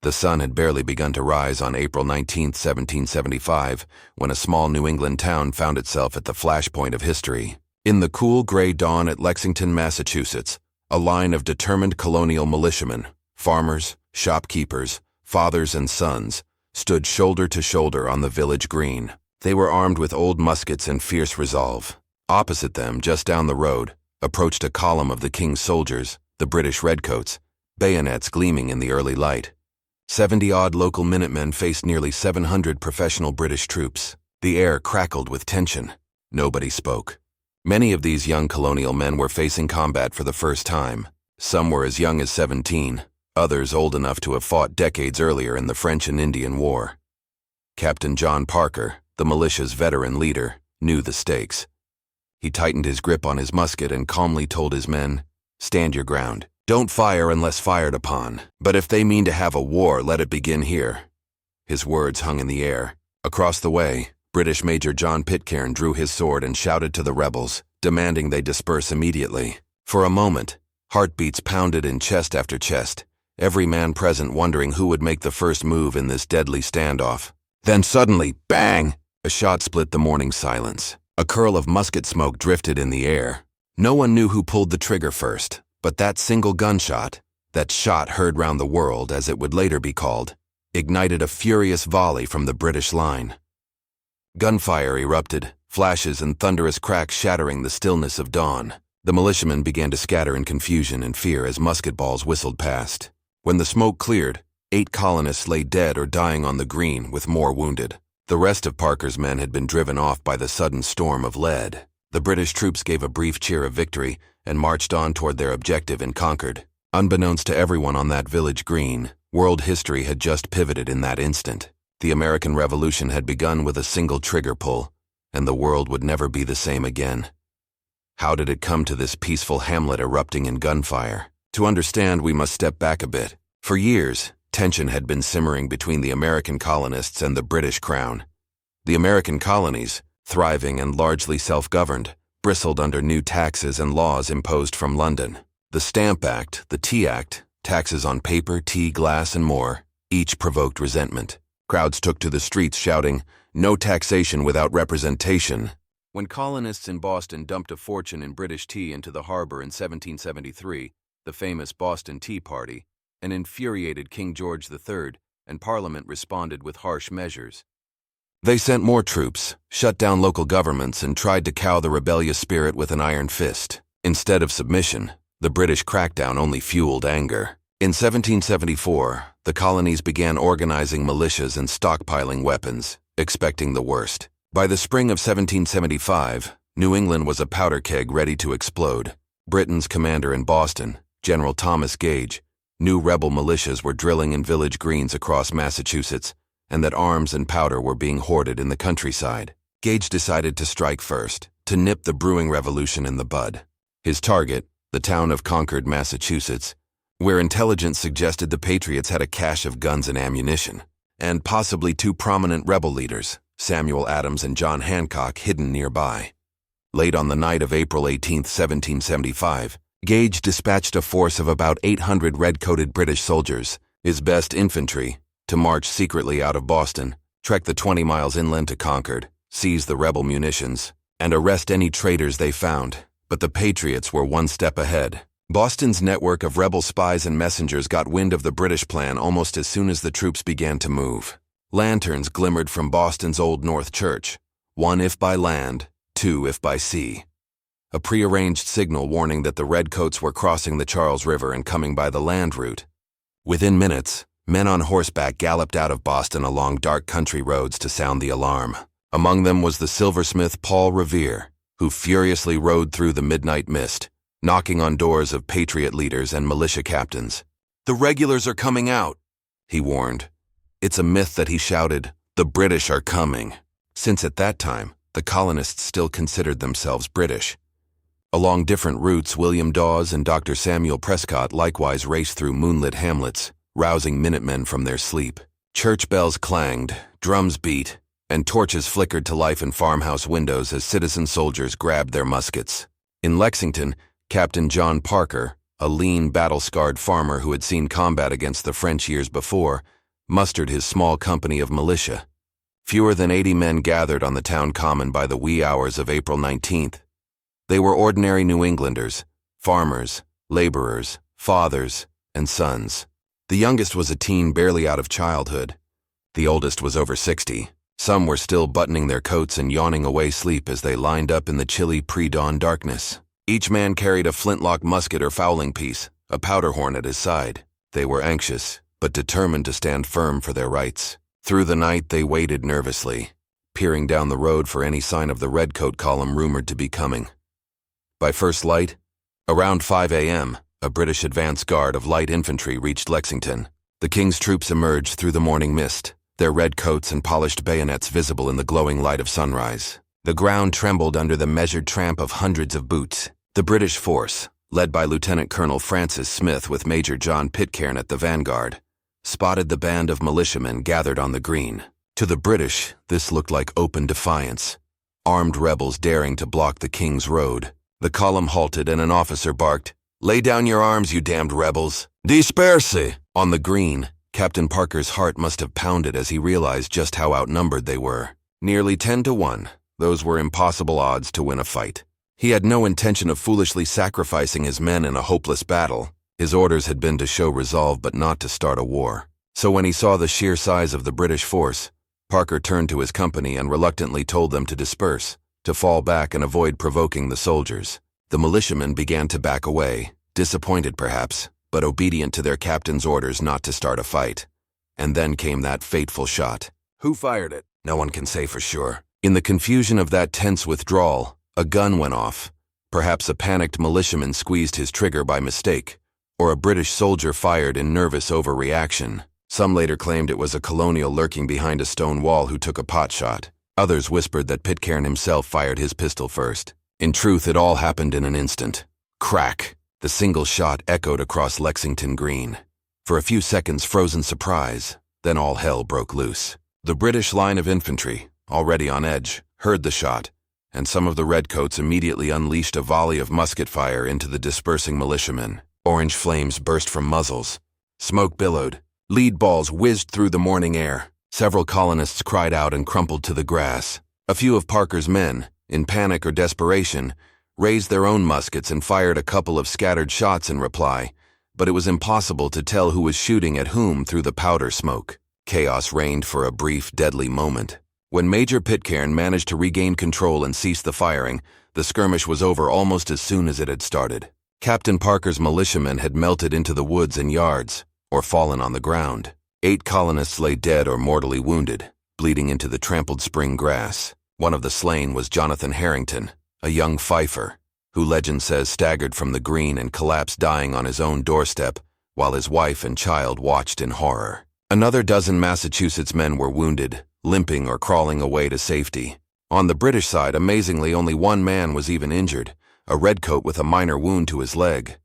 The sun had barely begun to rise on April 19, 1775, when a small New England town found itself at the flashpoint of history. In the cool gray dawn at Lexington, Massachusetts, a line of determined colonial militiamen, farmers, shopkeepers, fathers and sons, stood shoulder to shoulder on the village green. They were armed with old muskets in fierce resolve. Opposite them, just down the road, approached a column of the king's soldiers, the British redcoats, bayonets gleaming in the early light. 70-odd local minutemen faced nearly 700 professional British troops. The air crackled with tension. Nobody spoke. Many of these young colonial men were facing combat for the first time. Some were as young as 17, others old enough to have fought decades earlier in the French and Indian War. Captain John Parker, the militia's veteran leader, knew the stakes. He tightened his grip on his musket and calmly told his men, "Stand your ground. Don't fire unless fired upon. But if they mean to have a war, let it begin here." His words hung in the air. Across the way, British Major John Pitcairn drew his sword and shouted to the rebels, demanding they disperse immediately. For a moment, heartbeats pounded in chest after chest, every man present wondering who would make the first move in this deadly standoff. Then suddenly, bang! A shot split the morning silence. A curl of musket smoke drifted in the air. No one knew who pulled the trigger first, but that single gunshot, that shot heard round the world as it would later be called, ignited a furious volley from the British line. Gunfire erupted, flashes and thunderous cracks shattering the stillness of dawn. The militiamen began to scatter in confusion and fear as musket balls whistled past. When the smoke cleared, 8 colonists lay dead or dying on the green, with more wounded. The rest of Parker's men had been driven off by the sudden storm of lead. The British troops gave a brief cheer of victory and marched on toward their objective in Concord. Unbeknownst to everyone on that village green, world history had just pivoted in that instant. The American Revolution had begun with a single trigger pull, and the world would never be the same again. How did it come to this peaceful hamlet erupting in gunfire? To understand, we must step back a bit. For years, tension had been simmering between the American colonists and the British Crown. The American colonies, thriving and largely self-governed, bristled under new taxes and laws imposed from London. The Stamp Act, the Tea Act, taxes on paper, tea, glass, and more, each provoked resentment. Crowds took to the streets shouting, "No taxation without representation." When colonists in Boston dumped a fortune in British tea into the harbor in 1773, the famous Boston Tea Party, an infuriated King George III, and Parliament responded with harsh measures. They sent more troops, shut down local governments, and tried to cow the rebellious spirit with an iron fist. Instead of submission, the British crackdown only fueled anger. In 1774, the colonies began organizing militias and stockpiling weapons, expecting the worst. By the spring of 1775, New England was a powder keg ready to explode. Britain's commander in Boston, General Thomas Gage, knew rebel militias were drilling in village greens across Massachusetts, and that arms and powder were being hoarded in the countryside. Gage decided to strike first, to nip the brewing revolution in the bud. His target, the town of Concord, Massachusetts, where intelligence suggested the Patriots had a cache of guns and ammunition, and possibly 2 prominent rebel leaders, Samuel Adams and John Hancock, hidden nearby. Late on the night of April 18, 1775, Gage dispatched a force of about 800 red-coated British soldiers, his best infantry, to march secretly out of Boston, trek the 20 miles inland to Concord, seize the rebel munitions, and arrest any traitors they found. But the Patriots were one step ahead. Boston's network of rebel spies and messengers got wind of the British plan almost as soon as the troops began to move. Lanterns glimmered from Boston's Old North Church, 1 if by land, 2 if by sea. A prearranged signal warning that the redcoats were crossing the Charles River and coming by the land route. Within minutes, men on horseback galloped out of Boston along dark country roads to sound the alarm. Among them was the silversmith Paul Revere, who furiously rode through the midnight mist, knocking on doors of Patriot leaders and militia captains. "The regulars are coming out," he warned. It's a myth that he shouted, "The British are coming," since at that time, the colonists still considered themselves British. Along different routes, William Dawes and Dr. Samuel Prescott likewise raced through moonlit hamlets, rousing Minutemen from their sleep. Church bells clanged, drums beat, and torches flickered to life in farmhouse windows as citizen soldiers grabbed their muskets. In Lexington, Captain John Parker, a lean, battle-scarred farmer who had seen combat against the French years before, mustered his small company of militia. Fewer than 80 men gathered on the town common by the wee hours of April 19th. They were ordinary New Englanders, farmers, laborers, fathers, and sons. The youngest was a teen barely out of childhood. The oldest was over 60. Some were still buttoning their coats and yawning away sleep as they lined up in the chilly pre-dawn darkness. Each man carried a flintlock musket or fowling piece, a powder horn at his side. They were anxious, but determined to stand firm for their rights. Through the night they waited nervously, peering down the road for any sign of the redcoat column rumored to be coming. By first light, around 5 a.m., a British advance guard of light infantry reached Lexington. The King's troops emerged through the morning mist, their red coats and polished bayonets visible in the glowing light of sunrise. The ground trembled under the measured tramp of hundreds of boots. The British force, led by Lieutenant Colonel Francis Smith with Major John Pitcairn at the vanguard, spotted the band of militiamen gathered on the green. To the British, this looked like open defiance, armed rebels daring to block the King's road. The column halted and an officer barked, "Lay down your arms, you damned rebels! Disperse!" On the green, Captain Parker's heart must have pounded as he realized just how outnumbered they were. Nearly 10 to 1. Those were impossible odds to win a fight. He had no intention of foolishly sacrificing his men in a hopeless battle. His orders had been to show resolve but not to start a war. So when he saw the sheer size of the British force, Parker turned to his company and reluctantly told them to disperse, to fall back and avoid provoking the soldiers. The militiamen began to back away, disappointed perhaps, but obedient to their captain's orders not to start a fight. And then came that fateful shot. Who fired it? No one can say for sure. In the confusion of that tense withdrawal, a gun went off. Perhaps a panicked militiaman squeezed his trigger by mistake, or a British soldier fired in nervous overreaction. Some later claimed it was a colonial lurking behind a stone wall who took a pot shot. Others whispered that Pitcairn himself fired his pistol first. In truth, it all happened in an instant. Crack! The single shot echoed across Lexington Green. For a few seconds, frozen surprise, then all hell broke loose. The British line of infantry, already on edge, heard the shot, and some of the redcoats immediately unleashed a volley of musket fire into the dispersing militiamen. Orange flames burst from muzzles. Smoke billowed. Lead balls whizzed through the morning air. Several colonists cried out and crumpled to the grass. A few of Parker's men, in panic or desperation, raised their own muskets and fired a couple of scattered shots in reply, but it was impossible to tell who was shooting at whom through the powder smoke. Chaos reigned for a brief, deadly moment. When Major Pitcairn managed to regain control and cease the firing, the skirmish was over almost as soon as it had started. Captain Parker's militiamen had melted into the woods and yards, or fallen on the ground. 8 colonists lay dead or mortally wounded, bleeding into the trampled spring grass. One of the slain was Jonathan Harrington, a young fifer, who legend says staggered from the green and collapsed dying on his own doorstep, while his wife and child watched in horror. Another dozen Massachusetts men were wounded, limping or crawling away to safety. On the British side, amazingly, only one man was even injured, a redcoat with a minor wound to his leg.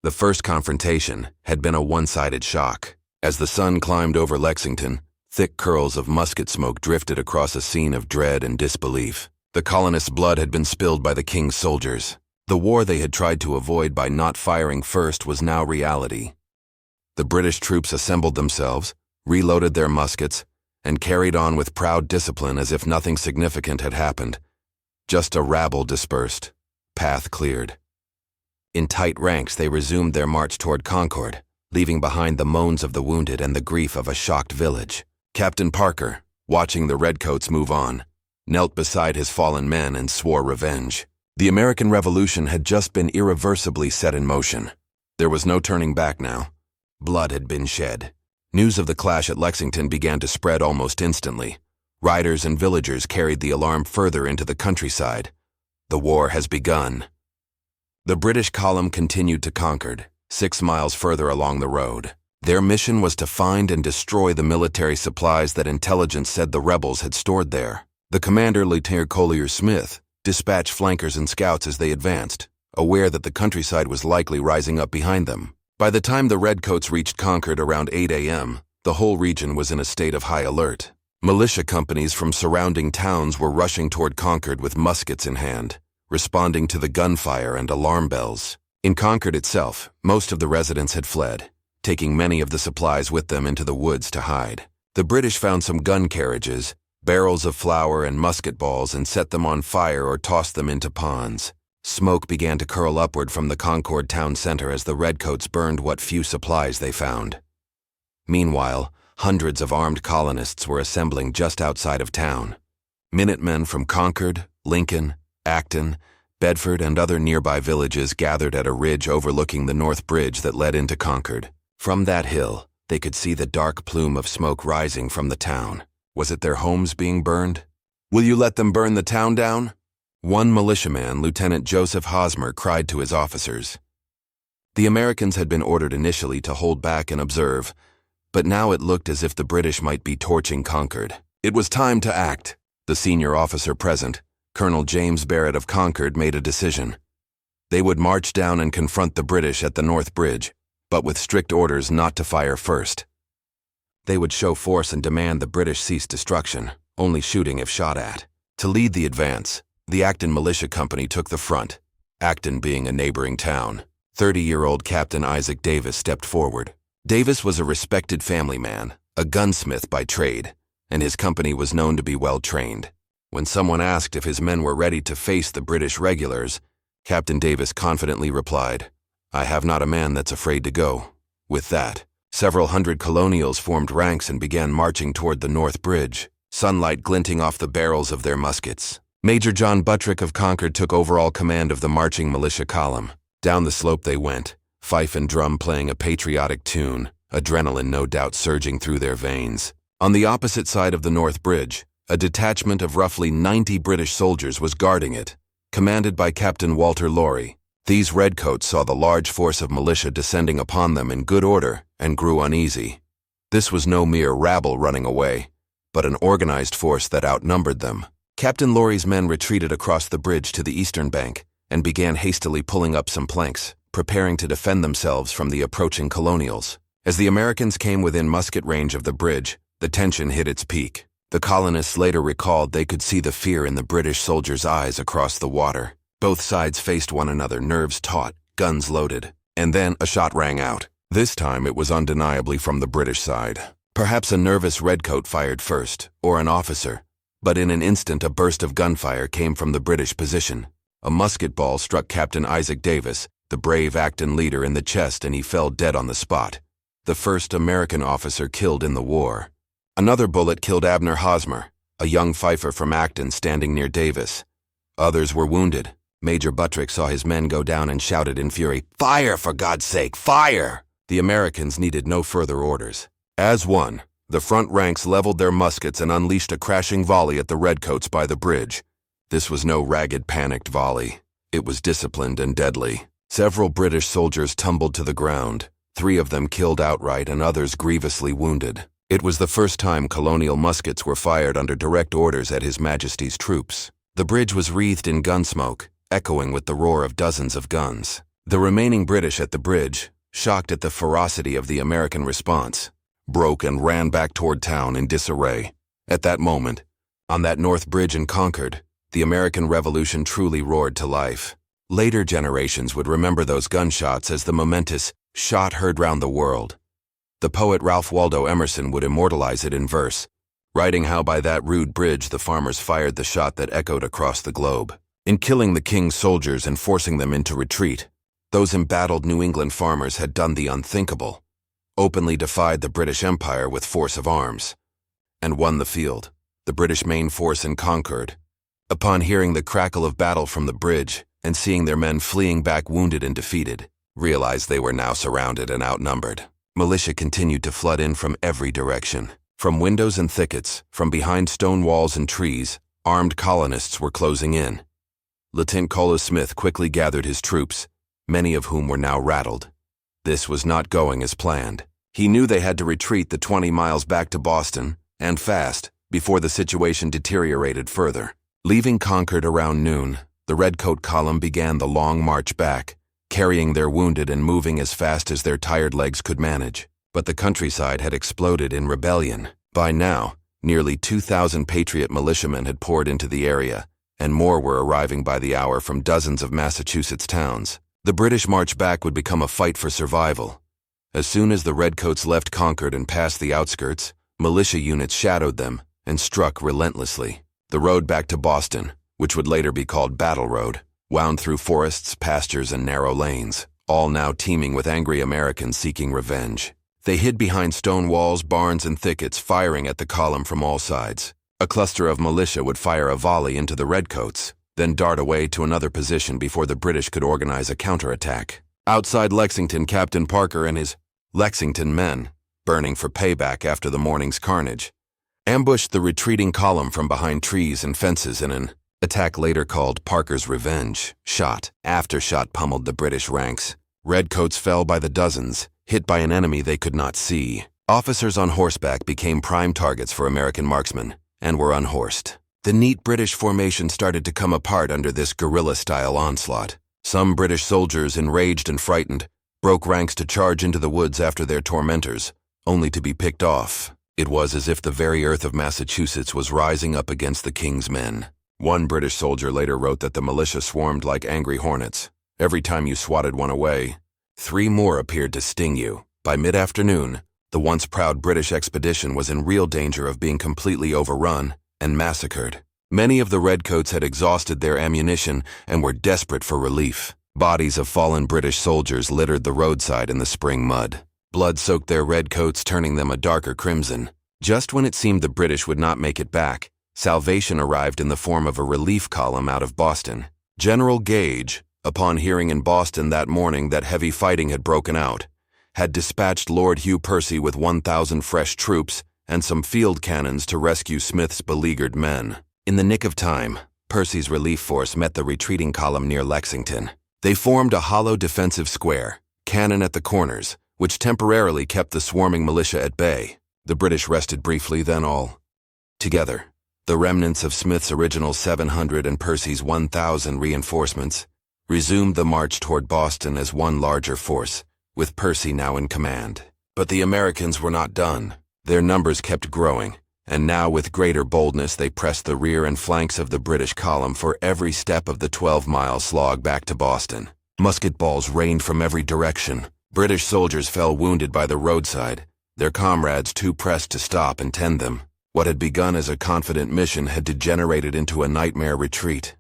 The first confrontation had been a one-sided shock. As the sun climbed over Lexington, thick curls of musket smoke drifted across a scene of dread and disbelief. The colonists' blood had been spilled by the King's soldiers. The war they had tried to avoid by not firing first was now reality. The British troops assembled themselves, reloaded their muskets, and carried on with proud discipline as if nothing significant had happened. Just a rabble dispersed, path cleared. In tight ranks they resumed their march toward Concord, leaving behind the moans of the wounded and the grief of a shocked village. Captain Parker, watching the redcoats move on, knelt beside his fallen men and swore revenge. The American Revolution had just been irreversibly set in motion. There was no turning back now. Blood had been shed. News of the clash at Lexington began to spread almost instantly. Riders and villagers carried the alarm further into the countryside. The war has begun. The British column continued to Concord, 6 miles further along the road. Their mission was to find and destroy the military supplies that intelligence said the rebels had stored there. The commander, Lieutenant Collier Smith, dispatched flankers and scouts as they advanced, aware that the countryside was likely rising up behind them. By the time the redcoats reached Concord around 8 a.m., the whole region was in a state of high alert. Militia companies from surrounding towns were rushing toward Concord with muskets in hand, responding to the gunfire and alarm bells. In Concord itself, most of the residents had fled, taking many of the supplies with them into the woods to hide. The British found some gun carriages, barrels of flour and musket balls, and set them on fire or tossed them into ponds. Smoke began to curl upward from the Concord town center as the redcoats burned what few supplies they found. Meanwhile, hundreds of armed colonists were assembling just outside of town. Minutemen from Concord, Lincoln, Acton, Bedford, and other nearby villages gathered at a ridge overlooking the North Bridge that led into Concord. From that hill, they could see the dark plume of smoke rising from the town. Was it their homes being burned? "Will you let them burn the town down?" One militiaman, Lieutenant Joseph Hosmer, cried to his officers. The Americans had been ordered initially to hold back and observe, but now it looked as if the British might be torching Concord. It was time to act. The senior officer present, Colonel James Barrett of Concord, made a decision. They would march down and confront the British at the North Bridge, but with strict orders not to fire first. They would show force and demand the British cease destruction, only shooting if shot at. To lead the advance, the Acton Militia Company took the front, Acton being a neighboring town. 30-year-old Captain Isaac Davis stepped forward. Davis was a respected family man, a gunsmith by trade, and his company was known to be well trained. When someone asked if his men were ready to face the British regulars, Captain Davis confidently replied, "I have not a man that's afraid to go." With that, several hundred colonials formed ranks and began marching toward the North Bridge, sunlight glinting off the barrels of their muskets. Major John Buttrick of Concord took overall command of the marching militia column. Down the slope they went, fife and drum playing a patriotic tune, adrenaline no doubt surging through their veins. On the opposite side of the North Bridge, a detachment of roughly 90 British soldiers was guarding it, commanded by Captain Walter Laurie. These redcoats saw the large force of militia descending upon them in good order and grew uneasy. This was no mere rabble running away, but an organized force that outnumbered them. Captain Laurie's men retreated across the bridge to the eastern bank and began hastily pulling up some planks, preparing to defend themselves from the approaching colonials. As the Americans came within musket range of the bridge, the tension hit its peak. The colonists later recalled they could see the fear in the British soldiers' eyes across the water. Both sides faced one another, nerves taut, guns loaded. And then a shot rang out. This time it was undeniably from the British side. Perhaps a nervous redcoat fired first, or an officer. But in an instant a burst of gunfire came from the British position. A musket ball struck Captain Isaac Davis, the brave Acton leader, in the chest, and he fell dead on the spot. The first American officer killed in the war. Another bullet killed Abner Hosmer, a young fifer from Acton standing near Davis. Others were wounded. Major Buttrick saw his men go down and shouted in fury, "Fire, for God's sake, fire!" The Americans needed no further orders. As one, the front ranks leveled their muskets and unleashed a crashing volley at the redcoats by the bridge. This was no ragged, panicked volley. It was disciplined and deadly. Several British soldiers tumbled to the ground, 3 of them killed outright and others grievously wounded. It was the first time colonial muskets were fired under direct orders at His Majesty's troops. The bridge was wreathed in gunsmoke, echoing with the roar of dozens of guns. The remaining British at the bridge, shocked at the ferocity of the American response, broke and ran back toward town in disarray. At that moment, on that North Bridge in Concord, the American Revolution truly roared to life. Later generations would remember those gunshots as the momentous shot heard round the world. The poet Ralph Waldo Emerson would immortalize it in verse, writing how by that rude bridge the farmers fired the shot that echoed across the globe. In killing the king's soldiers and forcing them into retreat, those embattled New England farmers had done the unthinkable, openly defied the British Empire with force of arms, and won the field. The British main force in Concord, upon hearing the crackle of battle from the bridge and seeing their men fleeing back wounded and defeated, realized they were now surrounded and outnumbered. Militia continued to flood in from every direction. From windows and thickets, from behind stone walls and trees, armed colonists were closing in. Lieutenant Colonel Smith quickly gathered his troops, many of whom were now rattled. This was not going as planned. He knew they had to retreat the 20 miles back to Boston, and fast, before the situation deteriorated further. Leaving Concord around noon, the Redcoat column began the long march back, carrying their wounded and moving as fast as their tired legs could manage. But the countryside had exploded in rebellion. By now, nearly 2,000 Patriot militiamen had poured into the area, and more were arriving by the hour from dozens of Massachusetts towns. The British march back would become a fight for survival. As soon as the Redcoats left Concord and passed the outskirts, militia units shadowed them and struck relentlessly. The road back to Boston, which would later be called Battle Road, wound through forests, pastures, and narrow lanes, all now teeming with angry Americans seeking revenge. They hid behind stone walls, barns, and thickets, firing at the column from all sides. A cluster of militia would fire a volley into the Redcoats, then dart away to another position before the British could organize a counterattack. Outside Lexington, Captain Parker and his Lexington men, burning for payback after the morning's carnage, ambushed the retreating column from behind trees and fences in an attack later called Parker's Revenge. Shot after shot pummeled the British ranks. Redcoats fell by the dozens, hit by an enemy they could not see. Officers on horseback became prime targets for American marksmen and were unhorsed. The neat British formation started to come apart under this guerrilla-style onslaught. Some British soldiers, enraged and frightened, broke ranks to charge into the woods after their tormentors, only to be picked off. It was as if the very earth of Massachusetts was rising up against the King's men. One British soldier later wrote that the militia swarmed like angry hornets. Every time you swatted one away, 3 more appeared to sting you. By mid-afternoon, the once proud British expedition was in real danger of being completely overrun and massacred. Many of the Redcoats had exhausted their ammunition and were desperate for relief. Bodies of fallen British soldiers littered the roadside in the spring mud. Blood soaked their redcoats, turning them a darker crimson. Just when it seemed the British would not make it back, salvation arrived in the form of a relief column out of Boston. General Gage, upon hearing in Boston that morning that heavy fighting had broken out, had dispatched Lord Hugh Percy with 1,000 fresh troops and some field cannons to rescue Smith's beleaguered men. In the nick of time, Percy's relief force met the retreating column near Lexington. They formed a hollow defensive square, cannon at the corners, which temporarily kept the swarming militia at bay. The British rested briefly, then all together. The remnants of Smith's original 700 and Percy's 1,000 reinforcements resumed the march toward Boston as one larger force, with Percy now in command. But the Americans were not done. Their numbers kept growing, and now with greater boldness they pressed the rear and flanks of the British column for every step of the 12-mile slog back to Boston. Musket balls rained from every direction. British soldiers fell wounded by the roadside, their comrades too pressed to stop and tend them. What had begun as a confident mission had degenerated into a nightmare retreat.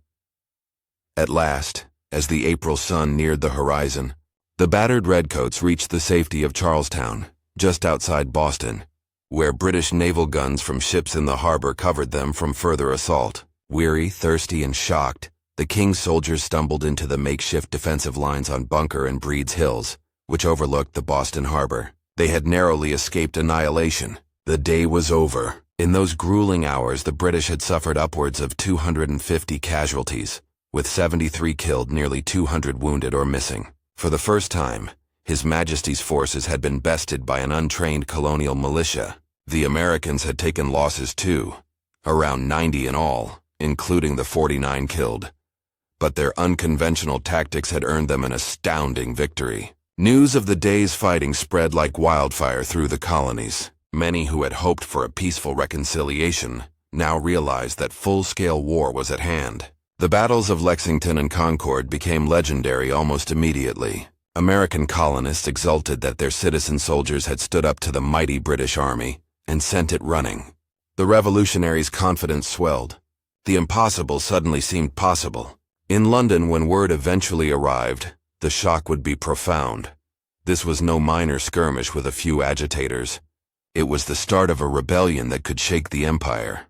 At last, as the April sun neared the horizon, the battered Redcoats reached the safety of Charlestown, just outside Boston, where British naval guns from ships in the harbor covered them from further assault. Weary, thirsty, and shocked, the King's soldiers stumbled into the makeshift defensive lines on Bunker and Breed's Hills, which overlooked the Boston harbor. They had narrowly escaped annihilation. The day was over. In those grueling hours, the British had suffered upwards of 250 casualties, with 73 killed, nearly 200 wounded or missing. For the first time, His Majesty's forces had been bested by an untrained colonial militia. The Americans had taken losses too, around 90 in all, including the 49 killed. But their unconventional tactics had earned them an astounding victory. News of the day's fighting spread like wildfire through the colonies. Many who had hoped for a peaceful reconciliation now realized that full-scale war was at hand. The battles of Lexington and Concord became legendary almost immediately. American colonists exulted that their citizen soldiers had stood up to the mighty British Army and sent it running. The revolutionaries' confidence swelled. The impossible suddenly seemed possible. In London, when word eventually arrived, the shock would be profound. This was no minor skirmish with a few agitators. It was the start of a rebellion that could shake the empire.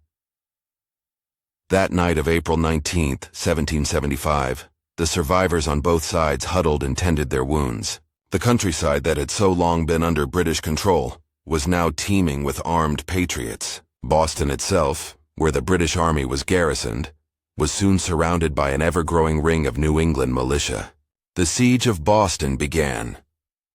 That night of April 19, 1775, the survivors on both sides huddled and tended their wounds. The countryside that had so long been under British control was now teeming with armed patriots. Boston itself, where the British Army was garrisoned, was soon surrounded by an ever-growing ring of New England militia. The siege of Boston began.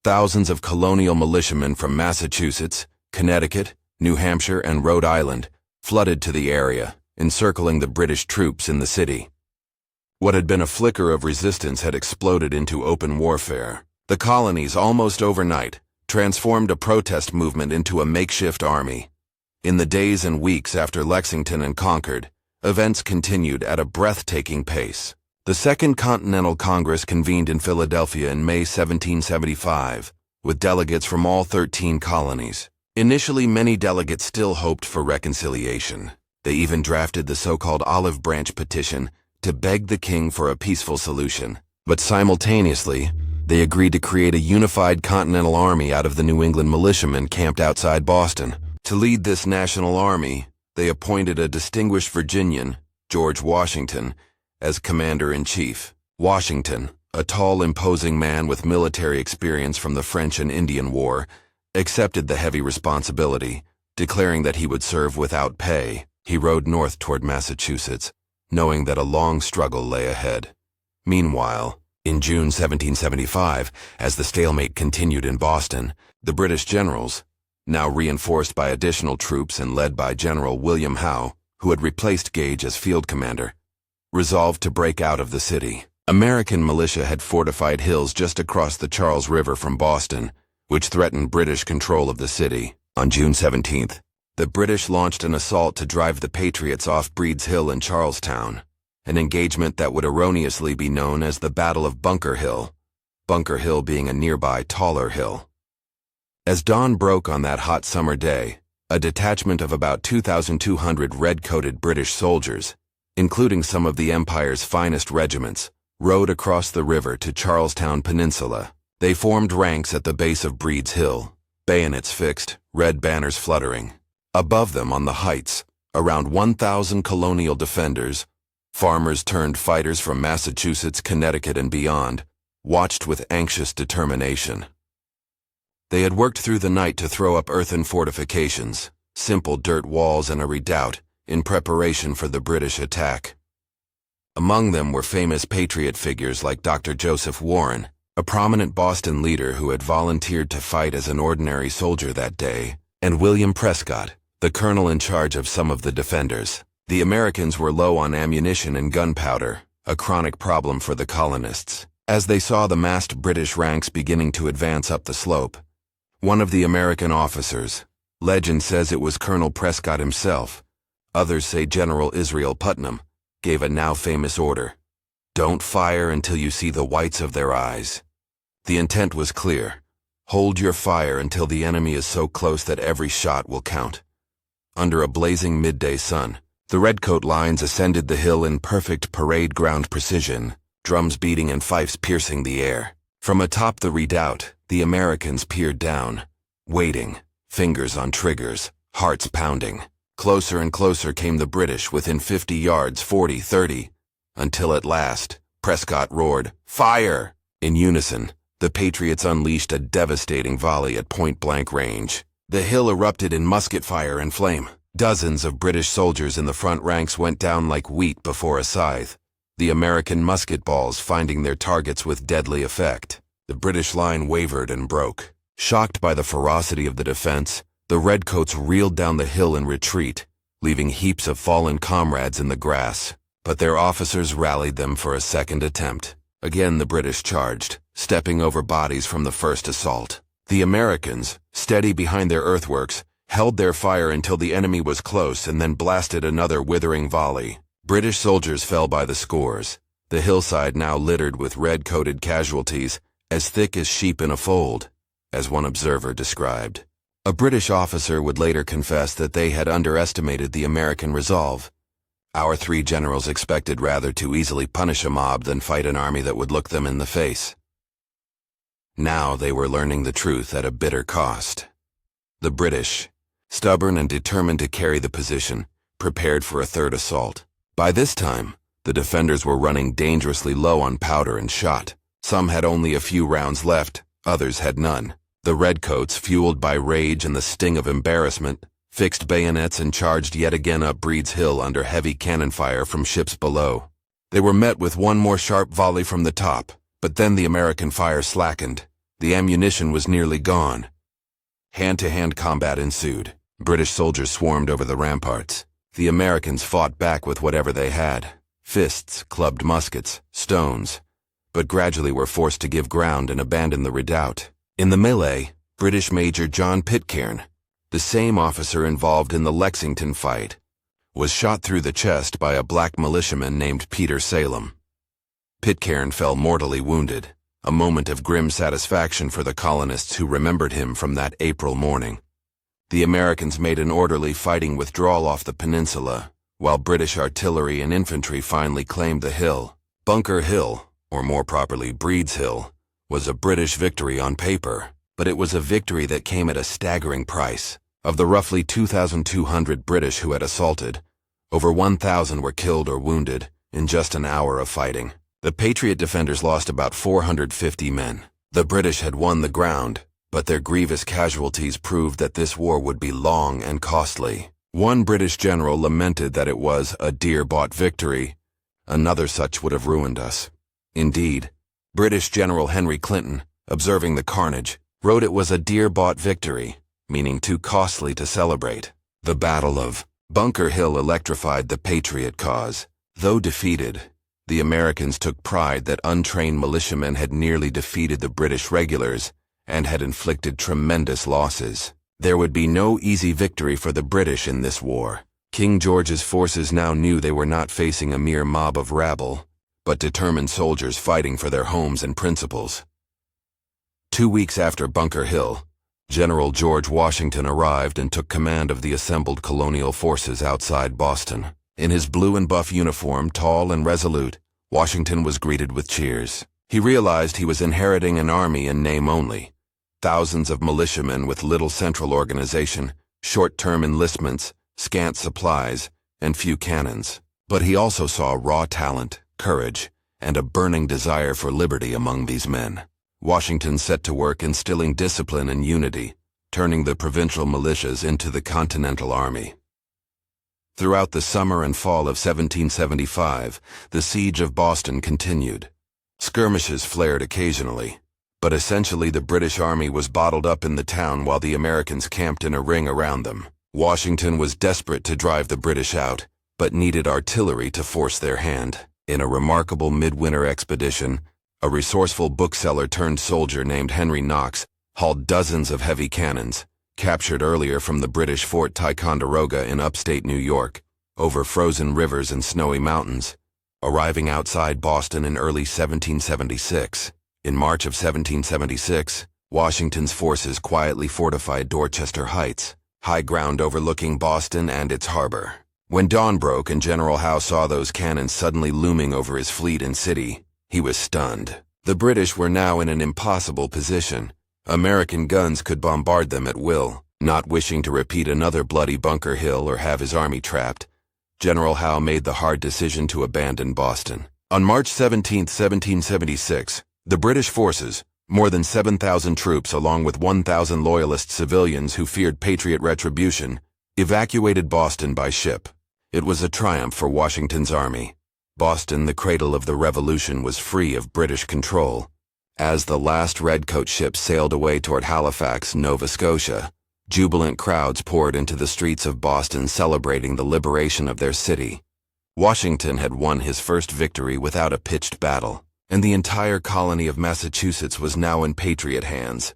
Thousands of colonial militiamen from Massachusetts, Connecticut, New Hampshire, and Rhode Island flooded to the area, encircling the British troops in the city. What had been a flicker of resistance had exploded into open warfare. The colonies, almost overnight, transformed a protest movement into a makeshift army. In the days and weeks after Lexington and Concord, events continued at a breathtaking pace. The Second Continental Congress convened in Philadelphia in May 1775, with delegates from all 13 colonies. Initially, many delegates still hoped for reconciliation. They even drafted the so-called Olive Branch Petition to beg the king for a peaceful solution. But simultaneously, they agreed to create a unified Continental Army out of the New England militiamen camped outside Boston. To lead this national army, they appointed a distinguished Virginian, George Washington, as commander-in-chief. Washington, a tall, imposing man with military experience from the French and Indian War, accepted the heavy responsibility, declaring that he would serve without pay. He rode north toward Massachusetts, knowing that a long struggle lay ahead. Meanwhile, in June 1775, as the stalemate continued in Boston, the British generals, now reinforced by additional troops and led by General William Howe, who had replaced Gage as field commander, resolved to break out of the city. American militia had fortified hills just across the Charles River from Boston, which threatened British control of the city. On June 17th, the British launched an assault to drive the Patriots off Breed's Hill in Charlestown, an engagement that would erroneously be known as the Battle of Bunker Hill being a nearby taller hill. As dawn broke on that hot summer day, a detachment of about 2,200 red-coated British soldiers, including some of the Empire's finest regiments, rode across the river to Charlestown Peninsula. They formed ranks at the base of Breed's Hill, bayonets fixed, red banners fluttering. Above them on the heights, around 1,000 colonial defenders, farmers turned fighters from Massachusetts, Connecticut, and beyond, watched with anxious determination. They had worked through the night to throw up earthen fortifications, simple dirt walls and a redoubt, in preparation for the British attack. Among them were famous patriot figures like Dr. Joseph Warren, a prominent Boston leader who had volunteered to fight as an ordinary soldier that day, and William Prescott, the colonel in charge of some of the defenders. The Americans were low on ammunition and gunpowder, a chronic problem for the colonists. As they saw the massed British ranks beginning to advance up the slope, one of the American officers, legend says it was Colonel Prescott himself, others say General Israel Putnam, gave a now famous order: "Don't fire until you see the whites of their eyes." The intent was clear: hold your fire until the enemy is so close that every shot will count. Under a blazing midday sun, the redcoat lines ascended the hill in perfect parade ground precision, drums beating and fifes piercing the air. From atop the redoubt, the Americans peered down, waiting, fingers on triggers, hearts pounding. Closer and closer came the British, within 50 yards, 40, 30, until at last, Prescott roared, "Fire!" In unison, the Patriots unleashed a devastating volley at point-blank range. The hill erupted in musket fire and flame. Dozens of British soldiers in the front ranks went down like wheat before a scythe, the American musket balls finding their targets with deadly effect. The British line wavered and broke. Shocked by the ferocity of the defense, the redcoats reeled down the hill in retreat, leaving heaps of fallen comrades in the grass. But their officers rallied them for a second attempt. Again the British charged, stepping over bodies from the first assault. The Americans, steady behind their earthworks, held their fire until the enemy was close and then blasted another withering volley. British soldiers fell by the scores, the hillside now littered with red-coated casualties, as thick as sheep in a fold, as one observer described. A British officer would later confess that they had underestimated the American resolve. "Our three generals expected rather to easily punish a mob than fight an army that would look them in the face." Now they were learning the truth at a bitter cost. The British, stubborn and determined to carry the position, prepared for a third assault. By this time, the defenders were running dangerously low on powder and shot. Some had only a few rounds left, others had none. The redcoats, fueled by rage and the sting of embarrassment, fixed bayonets and charged yet again up Breed's Hill under heavy cannon fire from ships below. They were met with one more sharp volley from the top, but then the American fire slackened. The ammunition was nearly gone. Hand-to-hand combat ensued. British soldiers swarmed over the ramparts. The Americans fought back with whatever they had: fists, clubbed muskets, stones, but gradually were forced to give ground and abandon the redoubt. In the melee, British Major John Pitcairn, the same officer involved in the Lexington fight, was shot through the chest by a black militiaman named Peter Salem. Pitcairn fell mortally wounded, a moment of grim satisfaction for the colonists who remembered him from that April morning. The Americans made an orderly fighting withdrawal off the peninsula, while British artillery and infantry finally claimed the hill. Bunker Hill, or more properly Breed's Hill, was a British victory on paper, but it was a victory that came at a staggering price. Of the roughly 2,200 British who had assaulted, over 1,000 were killed or wounded in just an hour of fighting. The Patriot defenders lost about 450 men. The British had won the ground, but their grievous casualties proved that this war would be long and costly. One British general lamented that it was a dear-bought victory. Another such would have ruined us. Indeed, British General Henry Clinton, observing the carnage, wrote it was a dear-bought victory, meaning too costly to celebrate. The Battle of Bunker Hill electrified the Patriot cause. Though defeated, the Americans took pride that untrained militiamen had nearly defeated the British regulars and had inflicted tremendous losses. There would be no easy victory for the British in this war. King George's forces now knew they were not facing a mere mob of rabble, but determined soldiers fighting for their homes and principles. 2 weeks after Bunker Hill, General George Washington arrived and took command of the assembled colonial forces outside Boston. In his blue and buff uniform, tall and resolute, Washington was greeted with cheers. He realized he was inheriting an army in name only. Thousands of militiamen with little central organization, short-term enlistments, scant supplies, and few cannons. But he also saw raw talent, courage, and a burning desire for liberty among these men. Washington set to work instilling discipline and unity, turning the provincial militias into the Continental Army. Throughout the summer and fall of 1775, the siege of Boston continued. Skirmishes flared occasionally, but essentially the British army was bottled up in the town while the Americans camped in a ring around them. Washington was desperate to drive the British out, but needed artillery to force their hand. In a remarkable midwinter expedition, a resourceful bookseller-turned-soldier named Henry Knox hauled dozens of heavy cannons, captured earlier from the British Fort Ticonderoga in upstate New York, over frozen rivers and snowy mountains, arriving outside Boston in early 1776. In March of 1776, Washington's forces quietly fortified Dorchester Heights, high ground overlooking Boston and its harbor. When dawn broke and General Howe saw those cannons suddenly looming over his fleet and city, he was stunned. The British were now in an impossible position. American guns could bombard them at will. Not wishing to repeat another bloody Bunker Hill or have his army trapped, General Howe made the hard decision to abandon Boston. On March 17, 1776, the British forces, more than 7,000 troops along with 1,000 loyalist civilians who feared Patriot retribution, evacuated Boston by ship. It was a triumph for Washington's army. Boston, the cradle of the Revolution, was free of British control. As the last redcoat ship sailed away toward Halifax, Nova Scotia, jubilant crowds poured into the streets of Boston celebrating the liberation of their city. Washington had won his first victory without a pitched battle, and the entire colony of Massachusetts was now in Patriot hands.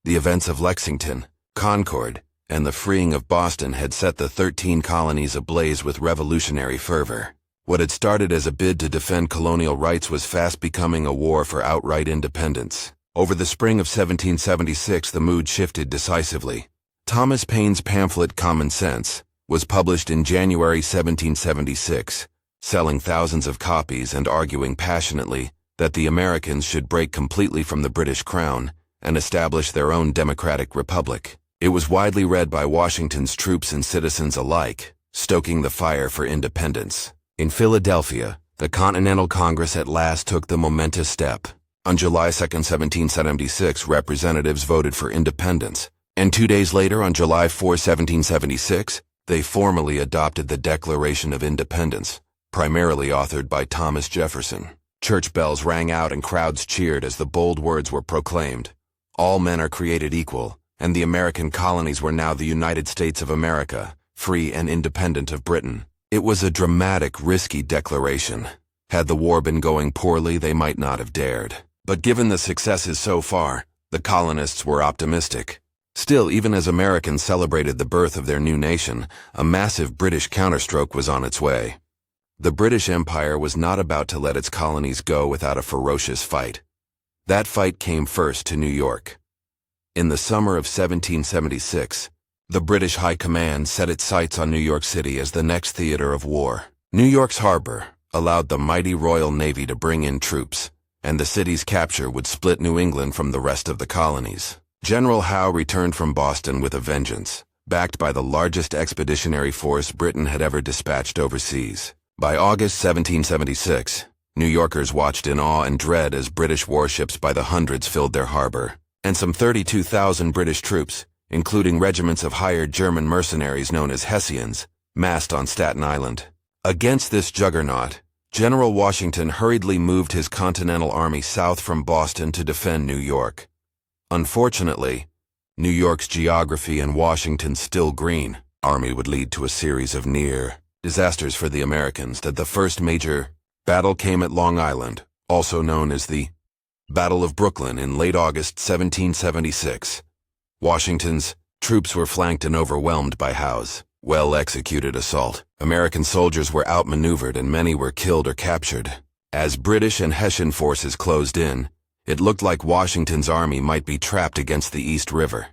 The events of Lexington, Concord, and the freeing of Boston had set the 13 colonies ablaze with revolutionary fervor. What had started as a bid to defend colonial rights was fast becoming a war for outright independence. Over the spring of 1776, the mood shifted decisively. Thomas Paine's pamphlet Common Sense was published in January 1776, selling thousands of copies and arguing passionately that the Americans should break completely from the British Crown and establish their own democratic republic. It was widely read by Washington's troops and citizens alike, stoking the fire for independence. In Philadelphia, the Continental Congress at last took the momentous step. On July 2, 1776, representatives voted for independence, and 2 days later, on July 4, 1776, they formally adopted the Declaration of Independence, primarily authored by Thomas Jefferson. Church bells rang out and crowds cheered as the bold words were proclaimed. All men are created equal, and the American colonies were now the United States of America, free and independent of Britain. It was a dramatic, risky declaration. Had the war been going poorly, they might not have dared. But given the successes so far, the colonists were optimistic. Still, even as Americans celebrated the birth of their new nation, a massive British counterstroke was on its way. The British Empire was not about to let its colonies go without a ferocious fight. That fight came first to New York. In the summer of 1776, the British High Command set its sights on New York City as the next theater of war. New York's harbor allowed the mighty Royal Navy to bring in troops, and the city's capture would split New England from the rest of the colonies. General Howe returned from Boston with a vengeance, backed by the largest expeditionary force Britain had ever dispatched overseas. By August 1776, New Yorkers watched in awe and dread as British warships by the hundreds filled their harbor, and some 32,000 British troops, including regiments of hired German mercenaries known as Hessians, massed on Staten Island. Against this juggernaut, General Washington hurriedly moved his Continental Army south from Boston to defend New York. Unfortunately, New York's geography and Washington's still green army would lead to a series of near disasters for the Americans. That the first major battle came at Long Island, also known as the Battle of Brooklyn, in late August 1776. Washington's troops were flanked and overwhelmed by Howe's well-executed assault. American soldiers were outmaneuvered and many were killed or captured. As British and Hessian forces closed in, it looked like Washington's army might be trapped against the East River.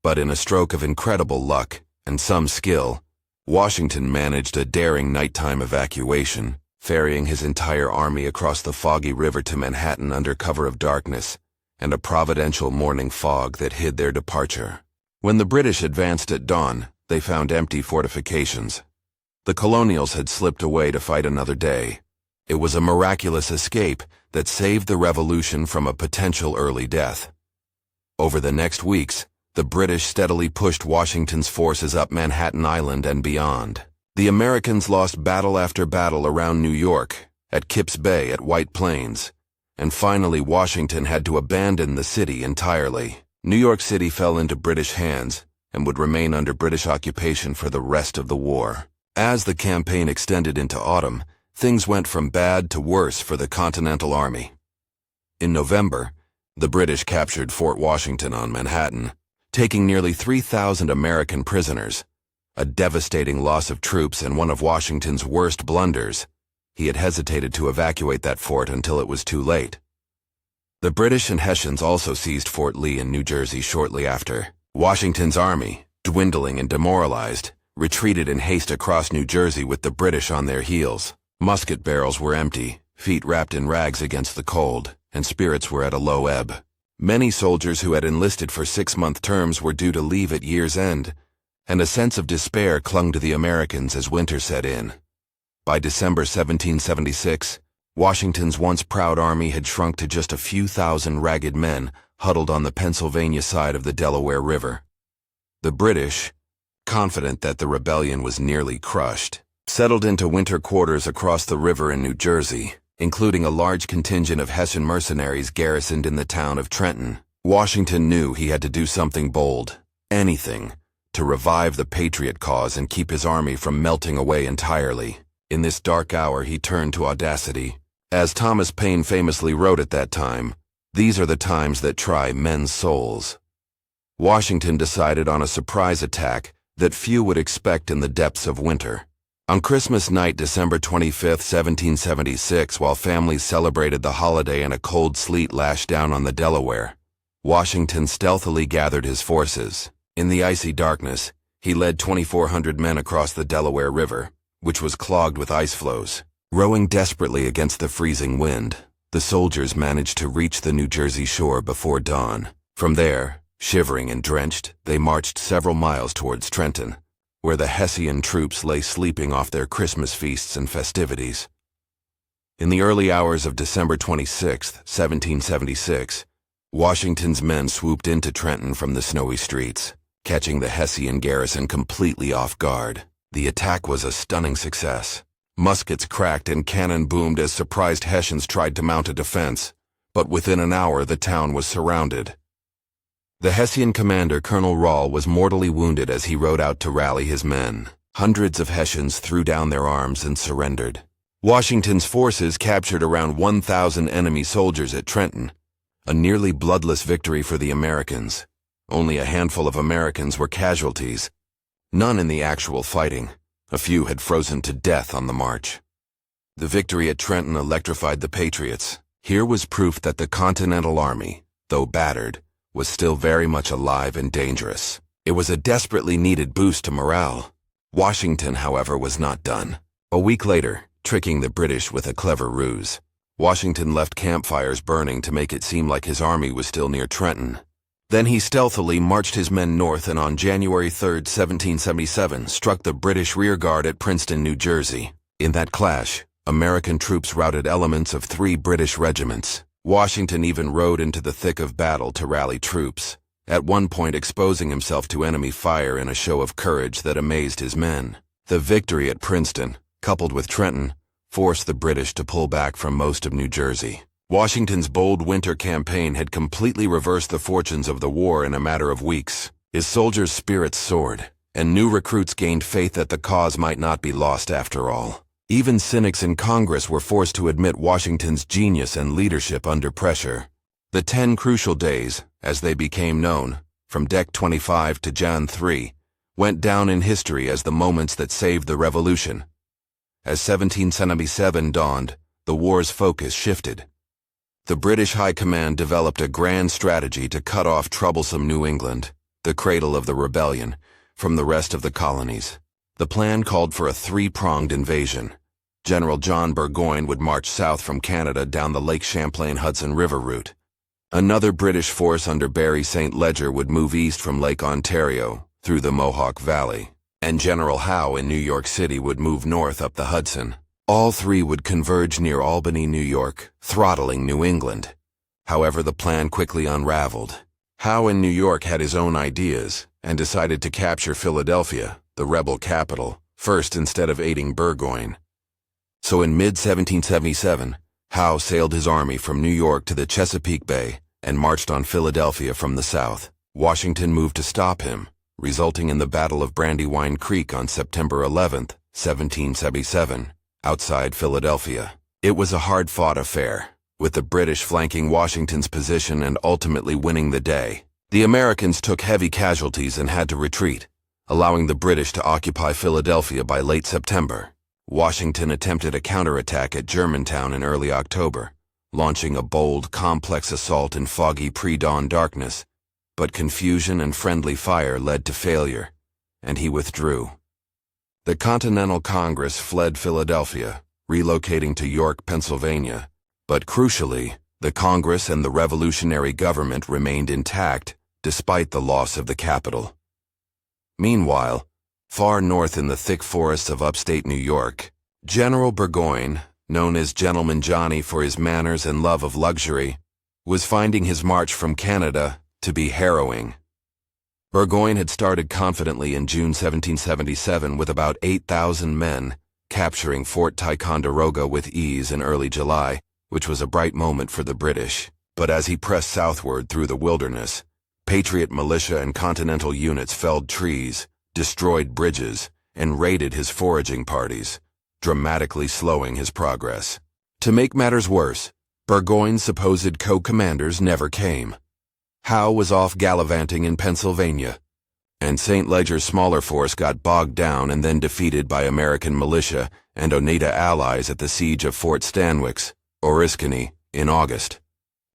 But in a stroke of incredible luck and some skill, Washington managed a daring nighttime evacuation, ferrying his entire army across the foggy river to Manhattan under cover of darkness and a providential morning fog that hid their departure. When the British advanced at dawn, they found empty fortifications. The colonials had slipped away to fight another day. It was a miraculous escape that saved the revolution from a potential early death. Over the next weeks, the British steadily pushed Washington's forces up Manhattan Island and beyond. The Americans lost battle after battle around New York, at Kips Bay, at White Plains, and finally Washington had to abandon the city entirely. New York City fell into British hands and would remain under British occupation for the rest of the war. As the campaign extended into autumn, things went from bad to worse for the Continental Army. In November, the British captured Fort Washington on Manhattan, taking nearly 3,000 American prisoners, a devastating loss of troops and one of Washington's worst blunders. He had hesitated to evacuate that fort until it was too late. The British and Hessians also seized Fort Lee in New Jersey shortly after. Washington's army, dwindling and demoralized, retreated in haste across New Jersey with the British on their heels. Musket barrels were empty, feet wrapped in rags against the cold, and spirits were at a low ebb. Many soldiers who had enlisted for 6-month terms were due to leave at year's end, and a sense of despair clung to the Americans as winter set in. By December 1776, Washington's once proud army had shrunk to just a few thousand ragged men huddled on the Pennsylvania side of the Delaware River. The British, confident that the rebellion was nearly crushed, settled into winter quarters across the river in New Jersey, including a large contingent of Hessian mercenaries garrisoned in the town of Trenton. Washington knew he had to do something bold, anything, to revive the patriot cause and keep his army from melting away entirely. In this dark hour, he turned to audacity. As Thomas Paine famously wrote at that time, "These are the times that try men's souls." Washington decided on a surprise attack that few would expect in the depths of winter. On Christmas night, December 25, 1776, while families celebrated the holiday and a cold sleet lashed down on the Delaware, Washington stealthily gathered his forces. In the icy darkness, he led 2,400 men across the Delaware River, which was clogged with ice floes. Rowing desperately against the freezing wind, the soldiers managed to reach the New Jersey shore before dawn. From there, shivering and drenched, they marched several miles towards Trenton, where the Hessian troops lay sleeping off their Christmas feasts and festivities. In the early hours of December 26, 1776, Washington's men swooped into Trenton from the snowy streets, catching the Hessian garrison completely off guard. The attack was a stunning success. Muskets cracked and cannon boomed as surprised Hessians tried to mount a defense, but within an hour the town was surrounded. The Hessian commander, Colonel Rahl, was mortally wounded as he rode out to rally his men. Hundreds of Hessians threw down their arms and surrendered. Washington's forces captured around 1,000 enemy soldiers at Trenton, a nearly bloodless victory for the Americans. Only a handful of Americans were casualties, none in the actual fighting. A few had frozen to death on the march. The victory at Trenton electrified the Patriots. Here was proof that the Continental Army, though battered, was still very much alive and dangerous. It was a desperately needed boost to morale. Washington, however, was not done. A week later, tricking the British with a clever ruse, Washington left campfires burning to make it seem like his army was still near Trenton. Then he stealthily marched his men north and on January 3, 1777, struck the British rearguard at Princeton, New Jersey. In that clash, American troops routed elements of 3 British regiments. Washington even rode into the thick of battle to rally troops, at one point exposing himself to enemy fire in a show of courage that amazed his men. The victory at Princeton, coupled with Trenton, forced the British to pull back from most of New Jersey. Washington's bold winter campaign had completely reversed the fortunes of the war in a matter of weeks. His soldiers' spirits soared, and new recruits gained faith that the cause might not be lost after all. Even cynics in Congress were forced to admit Washington's genius and leadership under pressure. The 10 crucial days, as they became known, from Dec 25 to Jan 3, went down in history as the moments that saved the Revolution. As 1777 dawned, the war's focus shifted. The British High Command developed a grand strategy to cut off troublesome New England, the cradle of the rebellion, from the rest of the colonies. The plan called for a 3-pronged invasion. General John Burgoyne would march south from Canada down the Lake Champlain-Hudson River route. Another British force under Barry St. Leger would move east from Lake Ontario, through the Mohawk Valley, and General Howe in New York City would move north up the Hudson. All 3 would converge near Albany, New York, throttling New England. However, the plan quickly unraveled. Howe in New York had his own ideas, and decided to capture Philadelphia, the rebel capital, first instead of aiding Burgoyne. So in mid-1777, Howe sailed his army from New York to the Chesapeake Bay and marched on Philadelphia from the south. Washington moved to stop him, resulting in the Battle of Brandywine Creek on September 11, 1777. Outside Philadelphia. It was a hard-fought affair, with the British flanking Washington's position and ultimately winning the day. The Americans took heavy casualties and had to retreat, allowing the British to occupy Philadelphia by late September. Washington attempted a counterattack at Germantown in early October, launching a bold, complex assault in foggy pre-dawn darkness, but confusion and friendly fire led to failure, and he withdrew. The Continental Congress fled Philadelphia, relocating to York, Pennsylvania, but crucially, the Congress and the revolutionary government remained intact despite the loss of the capital. Meanwhile, far north in the thick forests of upstate New York, General Burgoyne, known as Gentleman Johnny for his manners and love of luxury, was finding his march from Canada to be harrowing. Burgoyne had started confidently in June 1777 with about 8,000 men, capturing Fort Ticonderoga with ease in early July, which was a bright moment for the British. But as he pressed southward through the wilderness, Patriot militia and Continental units felled trees, destroyed bridges, and raided his foraging parties, dramatically slowing his progress. To make matters worse, Burgoyne's supposed co-commanders never came. Howe was off gallivanting in Pennsylvania, and St. Leger's smaller force got bogged down and then defeated by American militia and Oneida allies at the siege of Fort Stanwix, Oriskany, in August.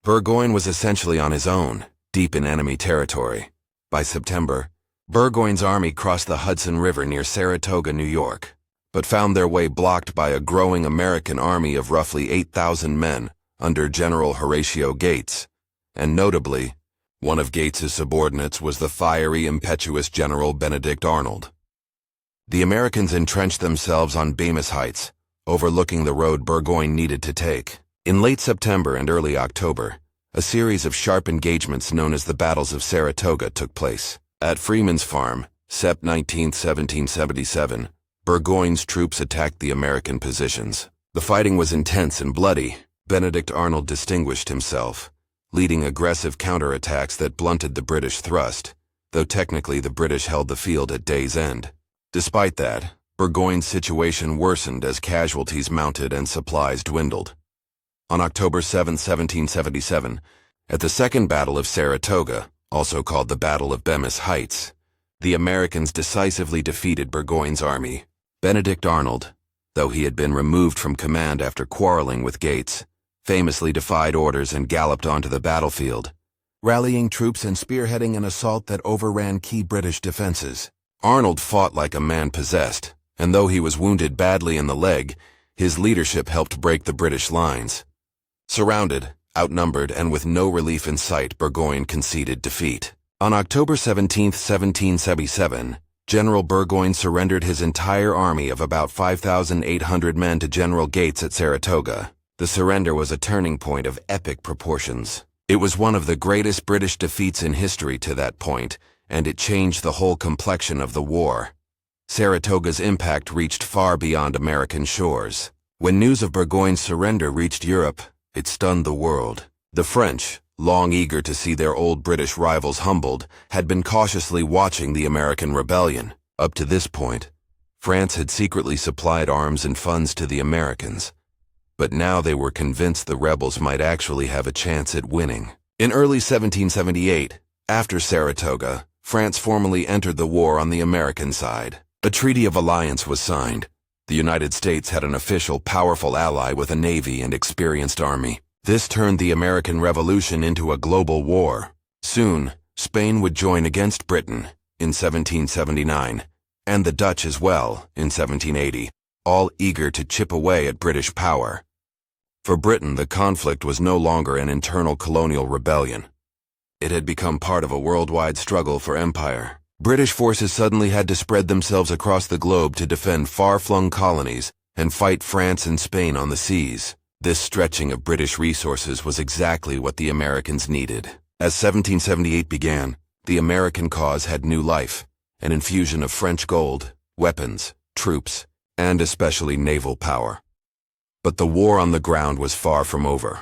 Burgoyne was essentially on his own, deep in enemy territory. By September, Burgoyne's army crossed the Hudson River near Saratoga, New York, but found their way blocked by a growing American army of roughly 8,000 men under General Horatio Gates, and notably, one of Gates's subordinates was the fiery, impetuous General Benedict Arnold. The Americans entrenched themselves on Bemis Heights, overlooking the road Burgoyne needed to take. In late September and early October, a series of sharp engagements known as the Battles of Saratoga took place. At Freeman's Farm, Sept 19, 1777, Burgoyne's troops attacked the American positions. The fighting was intense and bloody. Benedict Arnold distinguished himself, leading aggressive counterattacks that blunted the British thrust, though technically the British held the field at day's end. Despite that, Burgoyne's situation worsened as casualties mounted and supplies dwindled. On October 7, 1777, at the Second Battle of Saratoga, also called the Battle of Bemis Heights, the Americans decisively defeated Burgoyne's army, Benedict Arnold, though he had been removed from command after quarreling with Gates, famously defied orders and galloped onto the battlefield, rallying troops and spearheading an assault that overran key British defenses. Arnold fought like a man possessed, and though he was wounded badly in the leg, his leadership helped break the British lines. Surrounded, outnumbered, and with no relief in sight, Burgoyne conceded defeat. On October 17, 1777, General Burgoyne surrendered his entire army of about 5,800 men to General Gates at Saratoga. The surrender was a turning point of epic proportions. It was one of the greatest British defeats in history to that point, and it changed the whole complexion of the war. Saratoga's impact reached far beyond American shores. When news of Burgoyne's surrender reached Europe, it stunned the world. The French, long eager to see their old British rivals humbled, had been cautiously watching the American rebellion. Up to this point, France had secretly supplied arms and funds to the Americans, but now they were convinced the rebels might actually have a chance at winning. In early 1778, after Saratoga, France formally entered the war on the American side. A treaty of alliance was signed. The United States had an official, powerful ally with a navy and experienced army. This turned the American Revolution into a global war. Soon, Spain would join against Britain in 1779, and the Dutch as well in 1780, all eager to chip away at British power. For Britain, the conflict was no longer an internal colonial rebellion. It had become part of a worldwide struggle for empire. British forces suddenly had to spread themselves across the globe to defend far-flung colonies and fight France and Spain on the seas. This stretching of British resources was exactly what the Americans needed. As 1778 began, the American cause had new life, an infusion of French gold, weapons, troops, and especially naval power. But the war on the ground was far from over,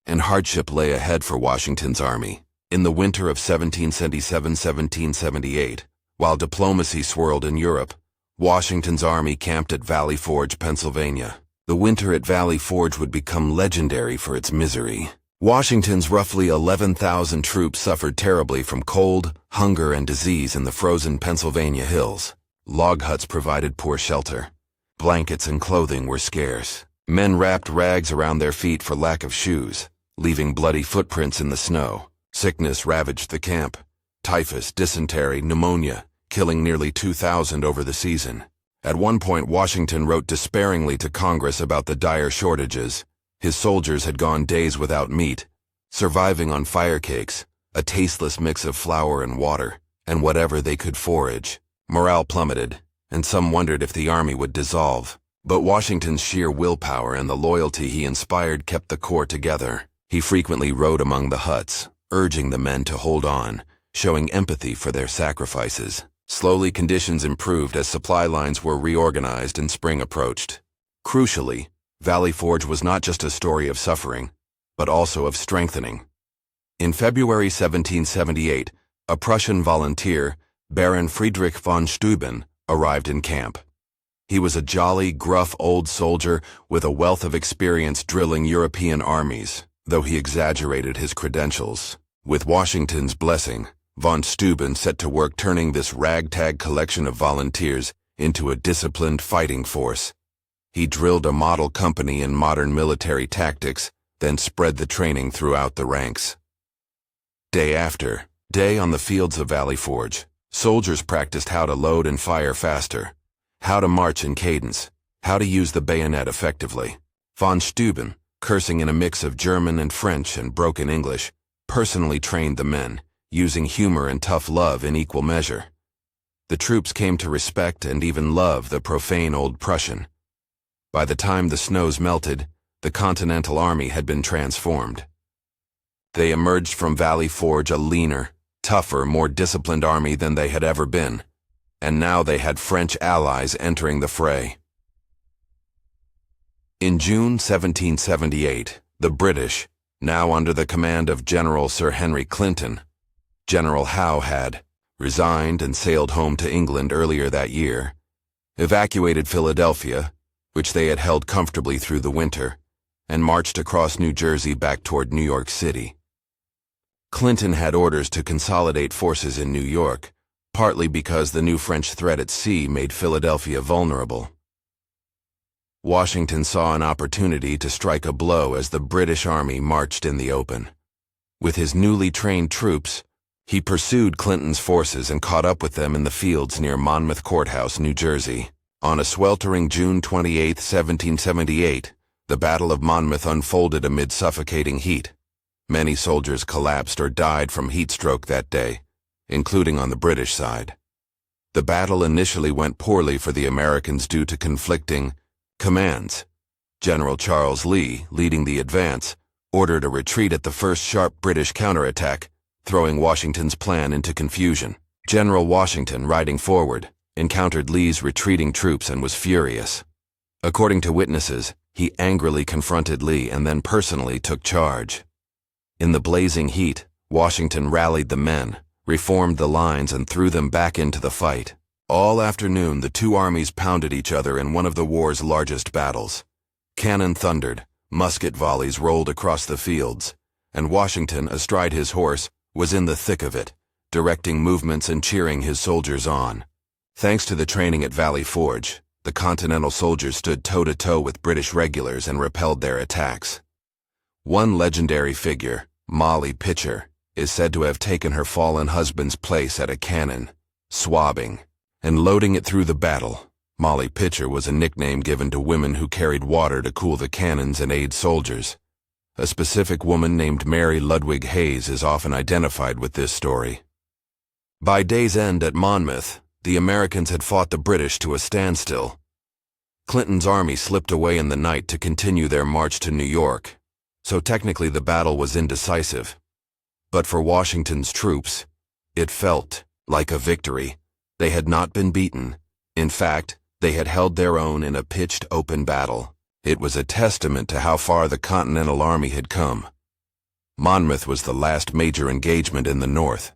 and hardship lay ahead for Washington's army. In the winter of 1777-1778, while diplomacy swirled in Europe, Washington's army camped at Valley Forge, Pennsylvania. The winter at Valley Forge would become legendary for its misery. Washington's roughly 11,000 troops suffered terribly from cold, hunger, and disease in the frozen Pennsylvania hills. Log huts provided poor shelter. Blankets and clothing were scarce. Men wrapped rags around their feet for lack of shoes, leaving bloody footprints in the snow. Sickness ravaged the camp. Typhus, dysentery, pneumonia, killing nearly 2,000 over the season. At one point, Washington wrote despairingly to Congress about the dire shortages. His soldiers had gone days without meat, surviving on fire cakes, a tasteless mix of flour and water, and whatever they could forage. Morale plummeted, and some wondered if the army would dissolve. But Washington's sheer willpower and the loyalty he inspired kept the corps together. He frequently rode among the huts, urging the men to hold on, showing empathy for their sacrifices. Slowly, conditions improved as supply lines were reorganized and spring approached. Crucially, Valley Forge was not just a story of suffering, but also of strengthening. In February 1778, a Prussian volunteer, Baron Friedrich von Steuben, arrived in camp. He was a jolly, gruff old soldier with a wealth of experience drilling European armies, though he exaggerated his credentials. With Washington's blessing, von Steuben set to work turning this ragtag collection of volunteers into a disciplined fighting force. He drilled a model company in modern military tactics, then spread the training throughout the ranks. Day after day on the fields of Valley Forge, soldiers practiced how to load and fire faster, how to march in cadence, how to use the bayonet effectively. Von Steuben, cursing in a mix of German and French and broken English, personally trained the men, using humor and tough love in equal measure. The troops came to respect and even love the profane old Prussian. By the time the snows melted, the Continental Army had been transformed. They emerged from Valley Forge a leaner, tougher, more disciplined army than they had ever been, and now they had French allies entering the fray. In June 1778, the British, now under the command of General Sir Henry Clinton, General Howe had resigned and sailed home to England earlier that year, evacuated Philadelphia, which they had held comfortably through the winter, and marched across New Jersey back toward New York City. Clinton had orders to consolidate forces in New York, partly because the new French threat at sea made Philadelphia vulnerable. Washington saw an opportunity to strike a blow as the British Army marched in the open. With his newly trained troops, he pursued Clinton's forces and caught up with them in the fields near Monmouth Courthouse, New Jersey. On a sweltering June 28, 1778, the Battle of Monmouth unfolded amid suffocating heat. Many soldiers collapsed or died from heat stroke that day, including on the British side. The battle initially went poorly for the Americans due to conflicting commands. General Charles Lee, leading the advance, ordered a retreat at the first sharp British counterattack, throwing Washington's plan into confusion. General Washington, riding forward, encountered Lee's retreating troops and was furious. According to witnesses, he angrily confronted Lee and then personally took charge. In the blazing heat, Washington rallied the men, reformed the lines, and threw them back into the fight. All afternoon, the two armies pounded each other in one of the war's largest battles. Cannon thundered, musket volleys rolled across the fields, and Washington, astride his horse, was in the thick of it, directing movements and cheering his soldiers on. Thanks to the training at Valley Forge, the Continental soldiers stood toe-to-toe with British regulars and repelled their attacks. One legendary figure, Molly Pitcher, is said to have taken her fallen husband's place at a cannon, swabbing, and loading it through the battle. Molly Pitcher was a nickname given to women who carried water to cool the cannons and aid soldiers. A specific woman named Mary Ludwig Hayes is often identified with this story. By day's end at Monmouth, the Americans had fought the British to a standstill. Clinton's army slipped away in the night to continue their march to New York, so technically the battle was indecisive. But for Washington's troops, it felt like a victory. They had not been beaten. In fact, they had held their own in a pitched open battle. It was a testament to how far the Continental Army had come. Monmouth was the last major engagement in the North.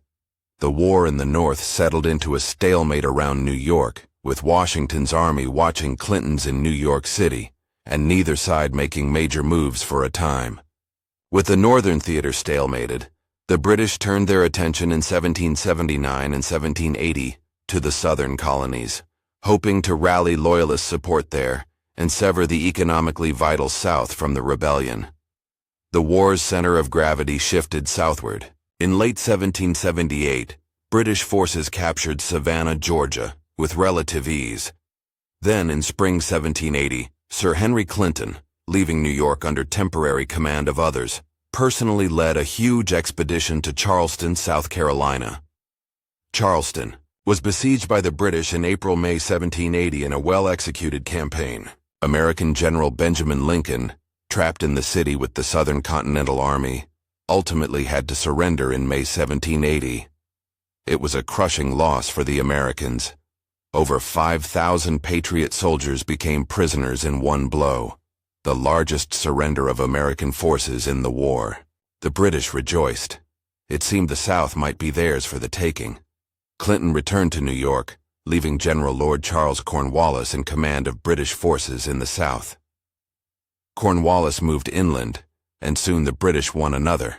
The war in the North settled into a stalemate around New York, with Washington's army watching Clinton's in New York City, and neither side making major moves for a time. With the Northern theater stalemated, the British turned their attention in 1779 and 1780 to the Southern colonies, hoping to rally Loyalist support there and sever the economically vital South from the rebellion. The war's center of gravity shifted southward. In late 1778, British forces captured Savannah, Georgia, with relative ease. Then, in spring 1780, Sir Henry Clinton, leaving New York under temporary command of others, personally led a huge expedition to Charleston, South Carolina. Charleston was besieged by the British in April-May 1780 in a well-executed campaign. American General Benjamin Lincoln, trapped in the city with the Southern Continental Army, ultimately had to surrender in May 1780. It was a crushing loss for the Americans. Over 5,000 Patriot soldiers became prisoners in one blow, the largest surrender of American forces in the war. The British rejoiced. It seemed the South might be theirs for the taking. Clinton returned to New York, leaving General Lord Charles Cornwallis in command of British forces in the South. Cornwallis moved inland, and soon the British won another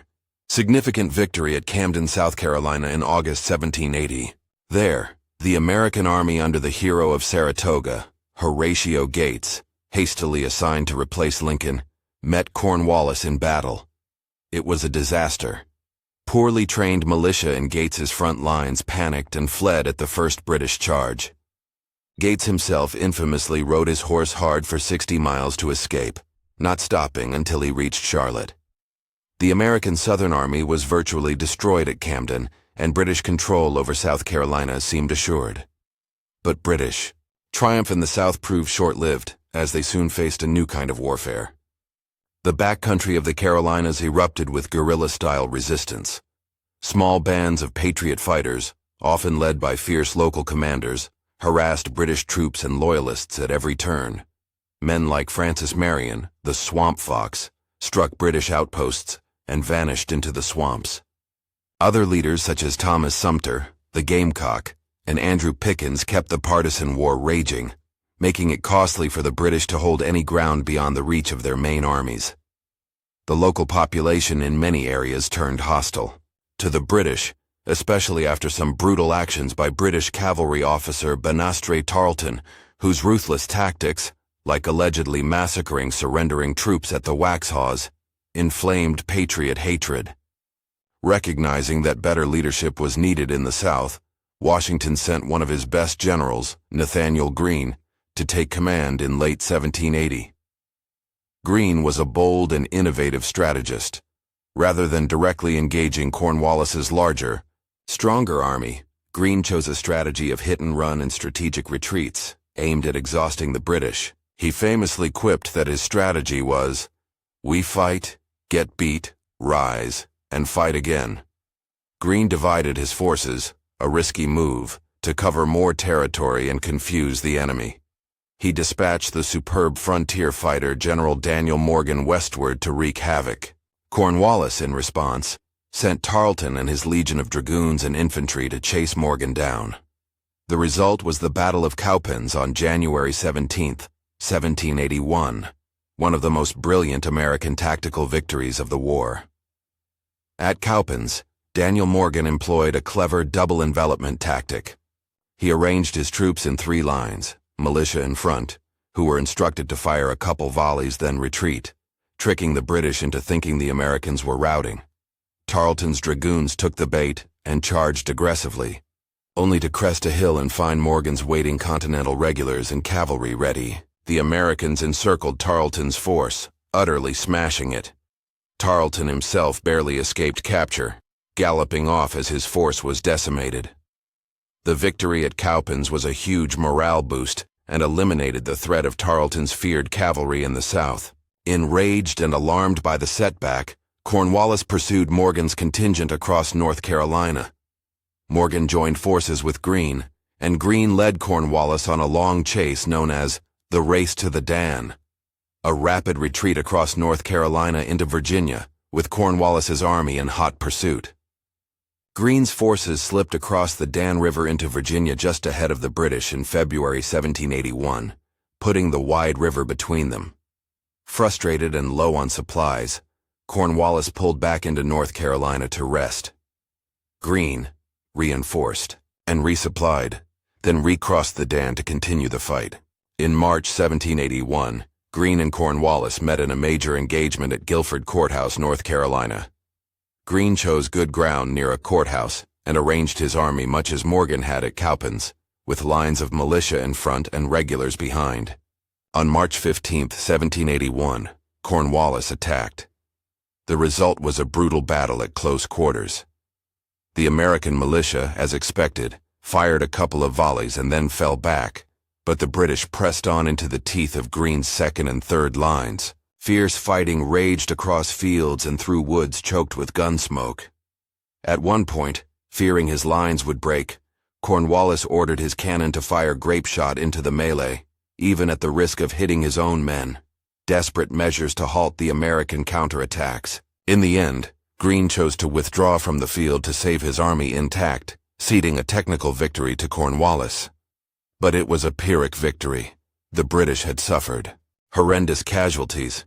significant victory at Camden, South Carolina in August 1780. There, the American army under the hero of Saratoga, Horatio Gates, hastily assigned to replace Lincoln, met Cornwallis in battle. It was a disaster. Poorly trained militia in Gates's front lines panicked and fled at the first British charge. Gates himself infamously rode his horse hard for 60 miles to escape, not stopping until he reached Charlotte. The American Southern Army was virtually destroyed at Camden, and British control over South Carolina seemed assured. But British triumph in the South proved short-lived, as they soon faced a new kind of warfare. The backcountry of the Carolinas erupted with guerrilla-style resistance. Small bands of Patriot fighters, often led by fierce local commanders, harassed British troops and Loyalists at every turn. Men like Francis Marion, the Swamp Fox, struck British outposts and vanished into the swamps. Other leaders such as Thomas Sumter, the Gamecock, and Andrew Pickens kept the partisan war raging, making it costly for the British to hold any ground beyond the reach of their main armies. The local population in many areas turned hostile to the British, especially after some brutal actions by British cavalry officer Banastre Tarleton, whose ruthless tactics, like allegedly massacring surrendering troops at the Waxhaws, inflamed patriot hatred. Recognizing that better leadership was needed in the South, Washington sent one of his best generals, Nathaniel Greene, to take command in late 1780. Greene was a bold and innovative strategist. Rather than directly engaging Cornwallis's larger, stronger army, Greene chose a strategy of hit-and-run and strategic retreats, aimed at exhausting the British. He famously quipped that his strategy was, "We fight, get beat, rise, and fight again." Greene divided his forces, a risky move, to cover more territory and confuse the enemy. He dispatched the superb frontier fighter General Daniel Morgan westward to wreak havoc. Cornwallis, in response, sent Tarleton and his legion of dragoons and infantry to chase Morgan down. The result was the Battle of Cowpens on January 17, 1781, one of the most brilliant American tactical victories of the war. At Cowpens, Daniel Morgan employed a clever double envelopment tactic. He arranged his troops in 3 lines, militia in front, who were instructed to fire a couple volleys then retreat, tricking the British into thinking the Americans were routing. Tarleton's dragoons took the bait and charged aggressively, only to crest a hill and find Morgan's waiting Continental regulars and cavalry ready. The Americans encircled Tarleton's force, utterly smashing it. Tarleton himself barely escaped capture, galloping off as his force was decimated. The victory at Cowpens was a huge morale boost and eliminated the threat of Tarleton's feared cavalry in the South. Enraged and alarmed by the setback, Cornwallis pursued Morgan's contingent across North Carolina. Morgan joined forces with Greene, and Greene led Cornwallis on a long chase known as the Race to the Dan, a rapid retreat across North Carolina into Virginia, with Cornwallis's army in hot pursuit. Greene's forces slipped across the Dan River into Virginia just ahead of the British in February 1781, putting the wide river between them. Frustrated and low on supplies, Cornwallis pulled back into North Carolina to rest. Greene, reinforced and resupplied, then recrossed the Dan to continue the fight. In March 1781, Greene and Cornwallis met in a major engagement at Guilford Courthouse, North Carolina. Greene chose good ground near a courthouse and arranged his army much as Morgan had at Cowpens, with lines of militia in front and regulars behind. On March 15, 1781, Cornwallis attacked. The result was a brutal battle at close quarters. The American militia, as expected, fired a couple of volleys and then fell back, but the British pressed on into the teeth of Greene's second and third lines. Fierce fighting raged across fields and through woods choked with gun smoke. At one point, fearing his lines would break, Cornwallis ordered his cannon to fire grape shot into the melee, even at the risk of hitting his own men. Desperate measures to halt the American counterattacks. In the end, Greene chose to withdraw from the field to save his army intact, ceding a technical victory to Cornwallis. But it was a Pyrrhic victory. The British had suffered horrendous casualties.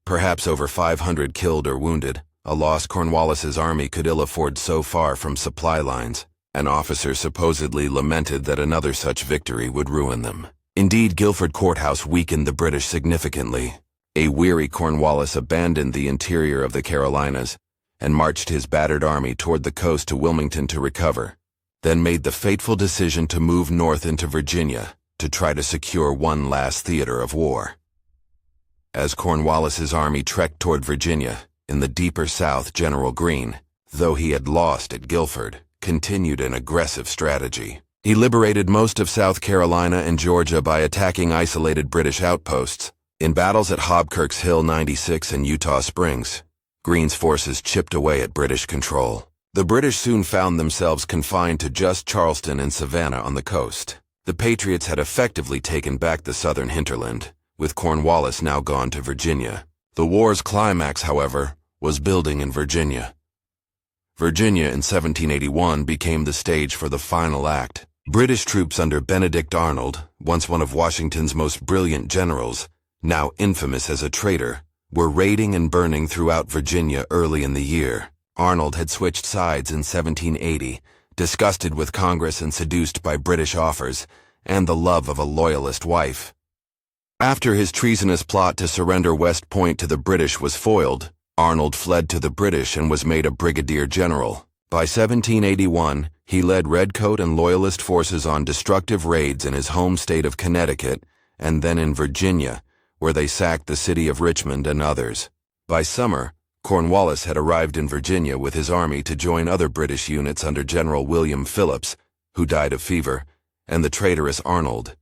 Perhaps over 500 killed or wounded, a loss Cornwallis's army could ill afford so far from supply lines. An officer supposedly lamented that another such victory would ruin them. Indeed, Guilford Courthouse weakened the British significantly. A weary Cornwallis abandoned the interior of the Carolinas and marched his battered army toward the coast to Wilmington to recover, then made the fateful decision to move north into Virginia to try to secure one last theater of war. As Cornwallis's army trekked toward Virginia, in the deeper South, General Greene, though he had lost at Guilford, continued an aggressive strategy. He liberated most of South Carolina and Georgia by attacking isolated British outposts. In battles at Hobkirk's Hill 96 and Eutaw Springs, Greene's forces chipped away at British control. The British soon found themselves confined to just Charleston and Savannah on the coast. The Patriots had effectively taken back the southern hinterland, with Cornwallis now gone to Virginia. The war's climax, however, was building in Virginia. Virginia in 1781 became the stage for the final act. British troops under Benedict Arnold, once one of Washington's most brilliant generals, now infamous as a traitor, were raiding and burning throughout Virginia early in the year. Arnold had switched sides in 1780, disgusted with Congress and seduced by British offers and the love of a loyalist wife. After his treasonous plot to surrender West Point to the British was foiled, Arnold fled to the British and was made a brigadier general. By 1781, he led Redcoat and Loyalist forces on destructive raids in his home state of Connecticut and then in Virginia, where they sacked the city of Richmond and others. By summer, Cornwallis had arrived in Virginia with his army to join other British units under General William Phillips, who died of fever, and the traitorous Arnold.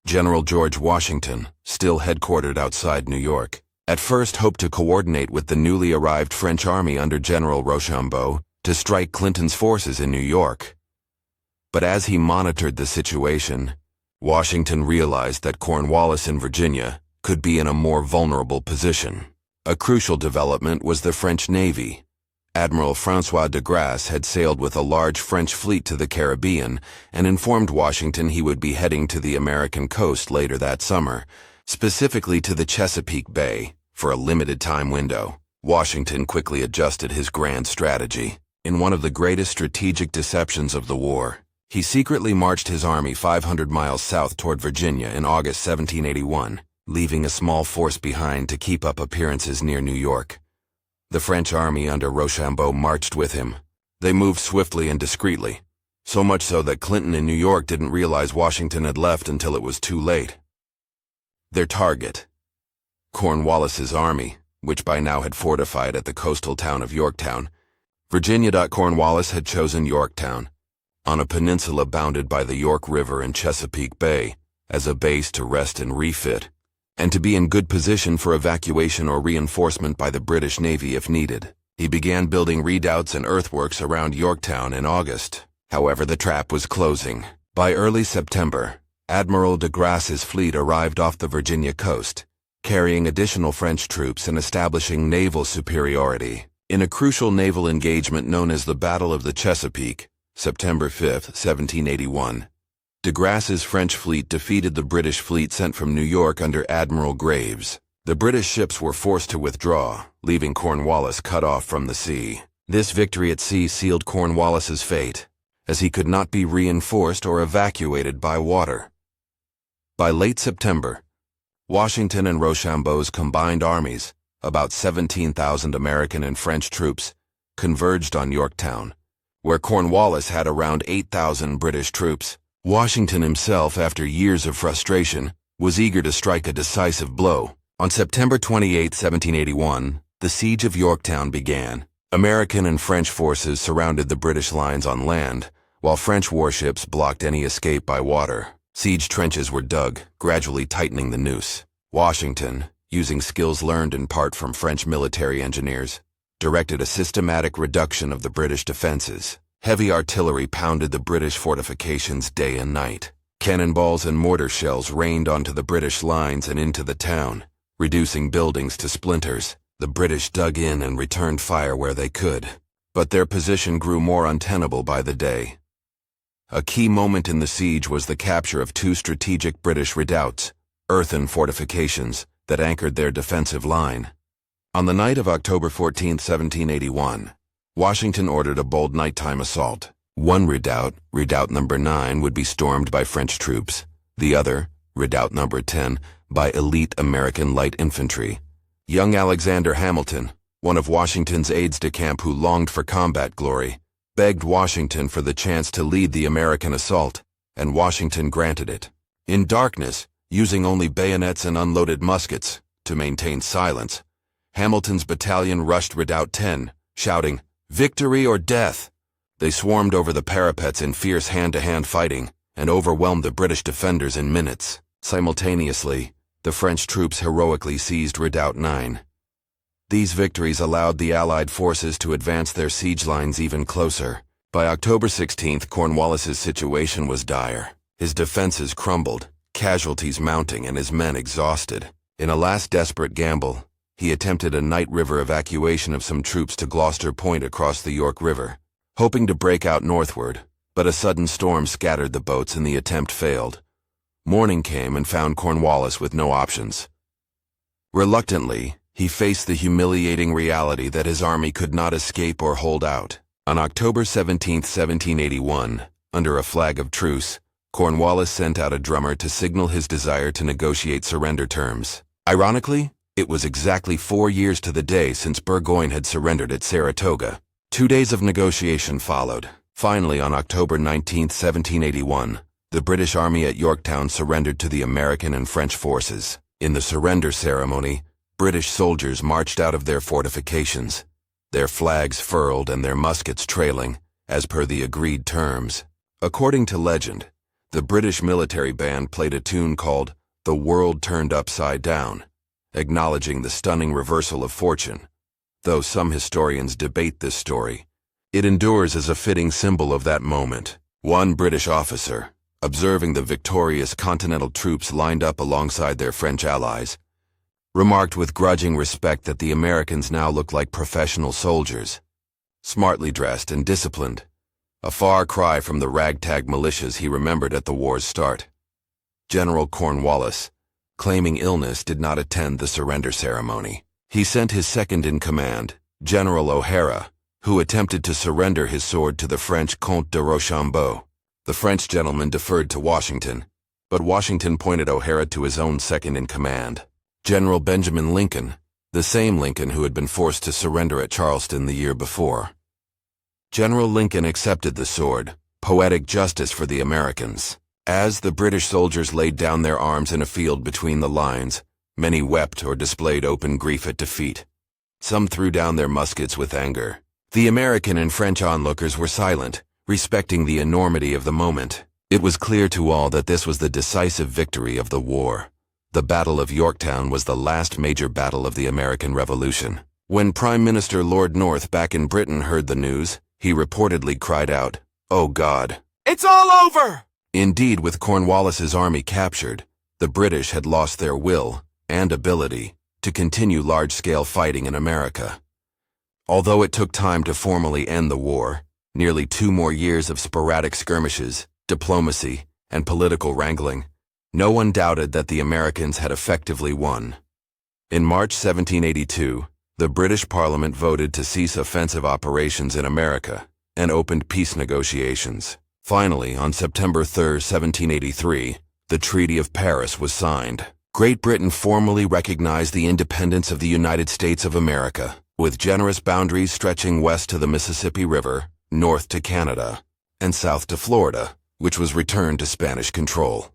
General George Washington, still headquartered outside New York, at first hoped to coordinate with the newly arrived French army under General Rochambeau to strike Clinton's forces in New York. But as he monitored the situation, Washington realized that Cornwallis in Virginia could be in a more vulnerable position. A crucial development was the French Navy. Admiral François de Grasse had sailed with a large French fleet to the Caribbean and informed Washington he would be heading to the American coast later that summer, specifically to the Chesapeake Bay, for a limited time window. Washington quickly adjusted his grand strategy. In one of the greatest strategic deceptions of the war, he secretly marched his army 500 miles south toward Virginia in August 1781, leaving a small force behind to keep up appearances near New York. The French army under Rochambeau marched with him. They moved swiftly and discreetly, so much so that Clinton in New York didn't realize Washington had left until it was too late. Their target, Cornwallis's army, which by now had fortified at the coastal town of Yorktown. Virginia. Cornwallis had chosen Yorktown, on a peninsula bounded by the York River and Chesapeake Bay, as a base to rest and refit, and to be in good position for evacuation or reinforcement by the British Navy if needed. He began building redoubts and earthworks around Yorktown in August. However, the trap was closing. By early September, Admiral de Grasse's fleet arrived off the Virginia coast, carrying additional French troops and establishing naval superiority. In a crucial naval engagement known as the Battle of the Chesapeake, September 5, 1781, de Grasse's French fleet defeated the British fleet sent from New York under Admiral Graves. The British ships were forced to withdraw, leaving Cornwallis cut off from the sea. This victory at sea sealed Cornwallis's fate, as he could not be reinforced or evacuated by water. By late September, Washington and Rochambeau's combined armies, about 17,000 American and French troops, converged on Yorktown, where Cornwallis had around 8,000 British troops. Washington himself, after years of frustration, was eager to strike a decisive blow. On September 28, 1781, the siege of Yorktown began. American and French forces surrounded the British lines on land, while French warships blocked any escape by water. Siege trenches were dug, gradually tightening the noose. Washington, using skills learned in part from French military engineers, directed a systematic reduction of the British defenses. Heavy artillery pounded the British fortifications day and night. Cannonballs and mortar shells rained onto the British lines and into the town, reducing buildings to splinters. The British dug in and returned fire where they could, but their position grew more untenable by the day. A key moment in the siege was the capture of two strategic British redoubts, earthen fortifications, that anchored their defensive line. On the night of October 14, 1781, Washington ordered a bold nighttime assault. One redoubt, Redoubt Number 9, would be stormed by French troops. The other, Redoubt Number 10, by elite American light infantry. Young Alexander Hamilton, one of Washington's aides-de-camp who longed for combat glory, begged Washington for the chance to lead the American assault, and Washington granted it. In darkness, using only bayonets and unloaded muskets to maintain silence, Hamilton's battalion rushed Redoubt 10, shouting, "Victory or death!" They swarmed over the parapets in fierce hand-to-hand fighting and overwhelmed the British defenders in minutes. Simultaneously, the French troops heroically seized Redoubt 9. These victories allowed the Allied forces to advance their siege lines even closer. By October 16th, Cornwallis's situation was dire. His defenses crumbled, casualties mounting and his men exhausted. In a last desperate gamble, he attempted a night river evacuation of some troops to Gloucester Point across the York River, hoping to break out northward, but a sudden storm scattered the boats and the attempt failed. Morning came and found Cornwallis with no options. Reluctantly, he faced the humiliating reality that his army could not escape or hold out. On October 17, 1781, under a flag of truce, Cornwallis sent out a drummer to signal his desire to negotiate surrender terms. Ironically, it was exactly 4 years to the day since Burgoyne had surrendered at Saratoga. 2 days of negotiation followed. Finally, on October 19, 1781, the British Army at Yorktown surrendered to the American and French forces. In the surrender ceremony, British soldiers marched out of their fortifications, their flags furled and their muskets trailing, as per the agreed terms. According to legend, the British military band played a tune called "The World Turned Upside Down," acknowledging the stunning reversal of fortune. Though some historians debate this story, it endures as a fitting symbol of that moment. One British officer, observing the victorious Continental troops lined up alongside their French allies, remarked with grudging respect that the Americans now looked like professional soldiers, smartly dressed and disciplined, a far cry from the ragtag militias he remembered at the war's start. General Cornwallis, claiming illness, did not attend the surrender ceremony. He sent his second-in-command, General O'Hara, who attempted to surrender his sword to the French Comte de Rochambeau. The French gentleman deferred to Washington, but Washington pointed O'Hara to his own second-in-command, General Benjamin Lincoln, the same Lincoln who had been forced to surrender at Charleston the year before. General Lincoln accepted the sword, poetic justice for the Americans. As the British soldiers laid down their arms in a field between the lines, many wept or displayed open grief at defeat. Some threw down their muskets with anger. The American and French onlookers were silent, respecting the enormity of the moment. It was clear to all that this was the decisive victory of the war. The Battle of Yorktown was the last major battle of the American Revolution. When Prime Minister Lord North back in Britain heard the news, he reportedly cried out, "Oh God, it's all over!" Indeed, with Cornwallis's army captured, the British had lost their will and ability to continue large-scale fighting in America. Although it took time to formally end the war, nearly 2 more years of sporadic skirmishes, diplomacy, and political wrangling, no one doubted that the Americans had effectively won. In March 1782, the British Parliament voted to cease offensive operations in America and opened peace negotiations. Finally, on September 3, 1783, the Treaty of Paris was signed. Great Britain formally recognized the independence of the United States of America, with generous boundaries stretching west to the Mississippi River, north to Canada, and south to Florida, which was returned to Spanish control.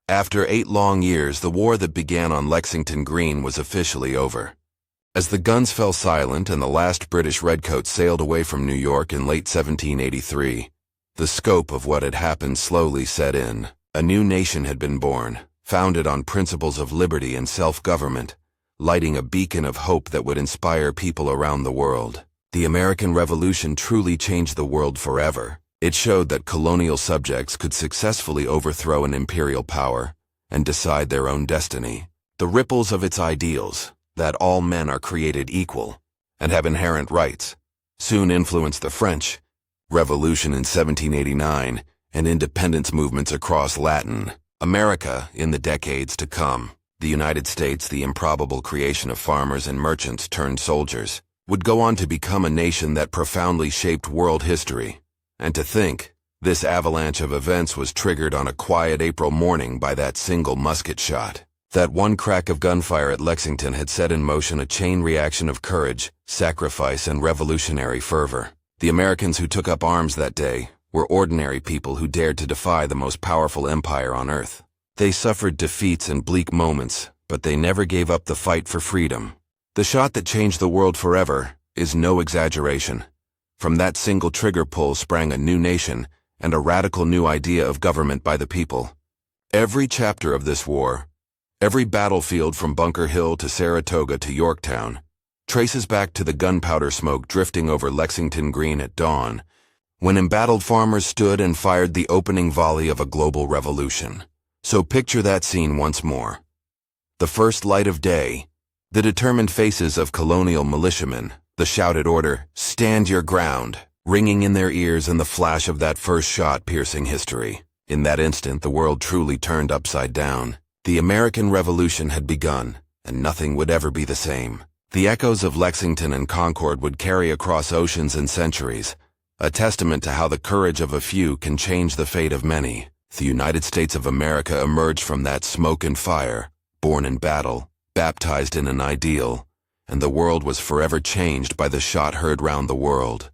After 8 long years, the war that began on Lexington Green was officially over. As the guns fell silent and the last British redcoats sailed away from New York in late 1783, the scope of what had happened slowly set in. A new nation had been born, founded on principles of liberty and self-government, lighting a beacon of hope that would inspire people around the world. The American Revolution truly changed the world forever. It showed that colonial subjects could successfully overthrow an imperial power and decide their own destiny. The ripples of its ideals, that all men are created equal and have inherent rights, soon influenced the French Revolution in 1789 and independence movements across Latin America in the decades to come. The United States, the improbable creation of farmers and merchants turned soldiers, would go on to become a nation that profoundly shaped world history. And to think, this avalanche of events was triggered on a quiet April morning by that single musket shot. That one crack of gunfire at Lexington had set in motion a chain reaction of courage, sacrifice, and revolutionary fervor. The Americans who took up arms that day were ordinary people who dared to defy the most powerful empire on earth. They suffered defeats and bleak moments, but they never gave up the fight for freedom. The shot that changed the world forever is no exaggeration. From that single trigger pull sprang a new nation and a radical new idea of government by the people. Every chapter of this war, every battlefield from Bunker Hill to Saratoga to Yorktown, traces back to the gunpowder smoke drifting over Lexington Green at dawn, when embattled farmers stood and fired the opening volley of a global revolution. So picture that scene once more. The first light of day, the determined faces of colonial militiamen, the shouted order, "Stand your ground," ringing in their ears, and the flash of that first shot piercing history. In that instant, the world truly turned upside down. The American Revolution had begun, and nothing would ever be the same. The echoes of Lexington and Concord would carry across oceans and centuries, a testament to how the courage of a few can change the fate of many. The United States of America emerged from that smoke and fire, born in battle, baptized in an ideal, and the world was forever changed by the shot heard round the world.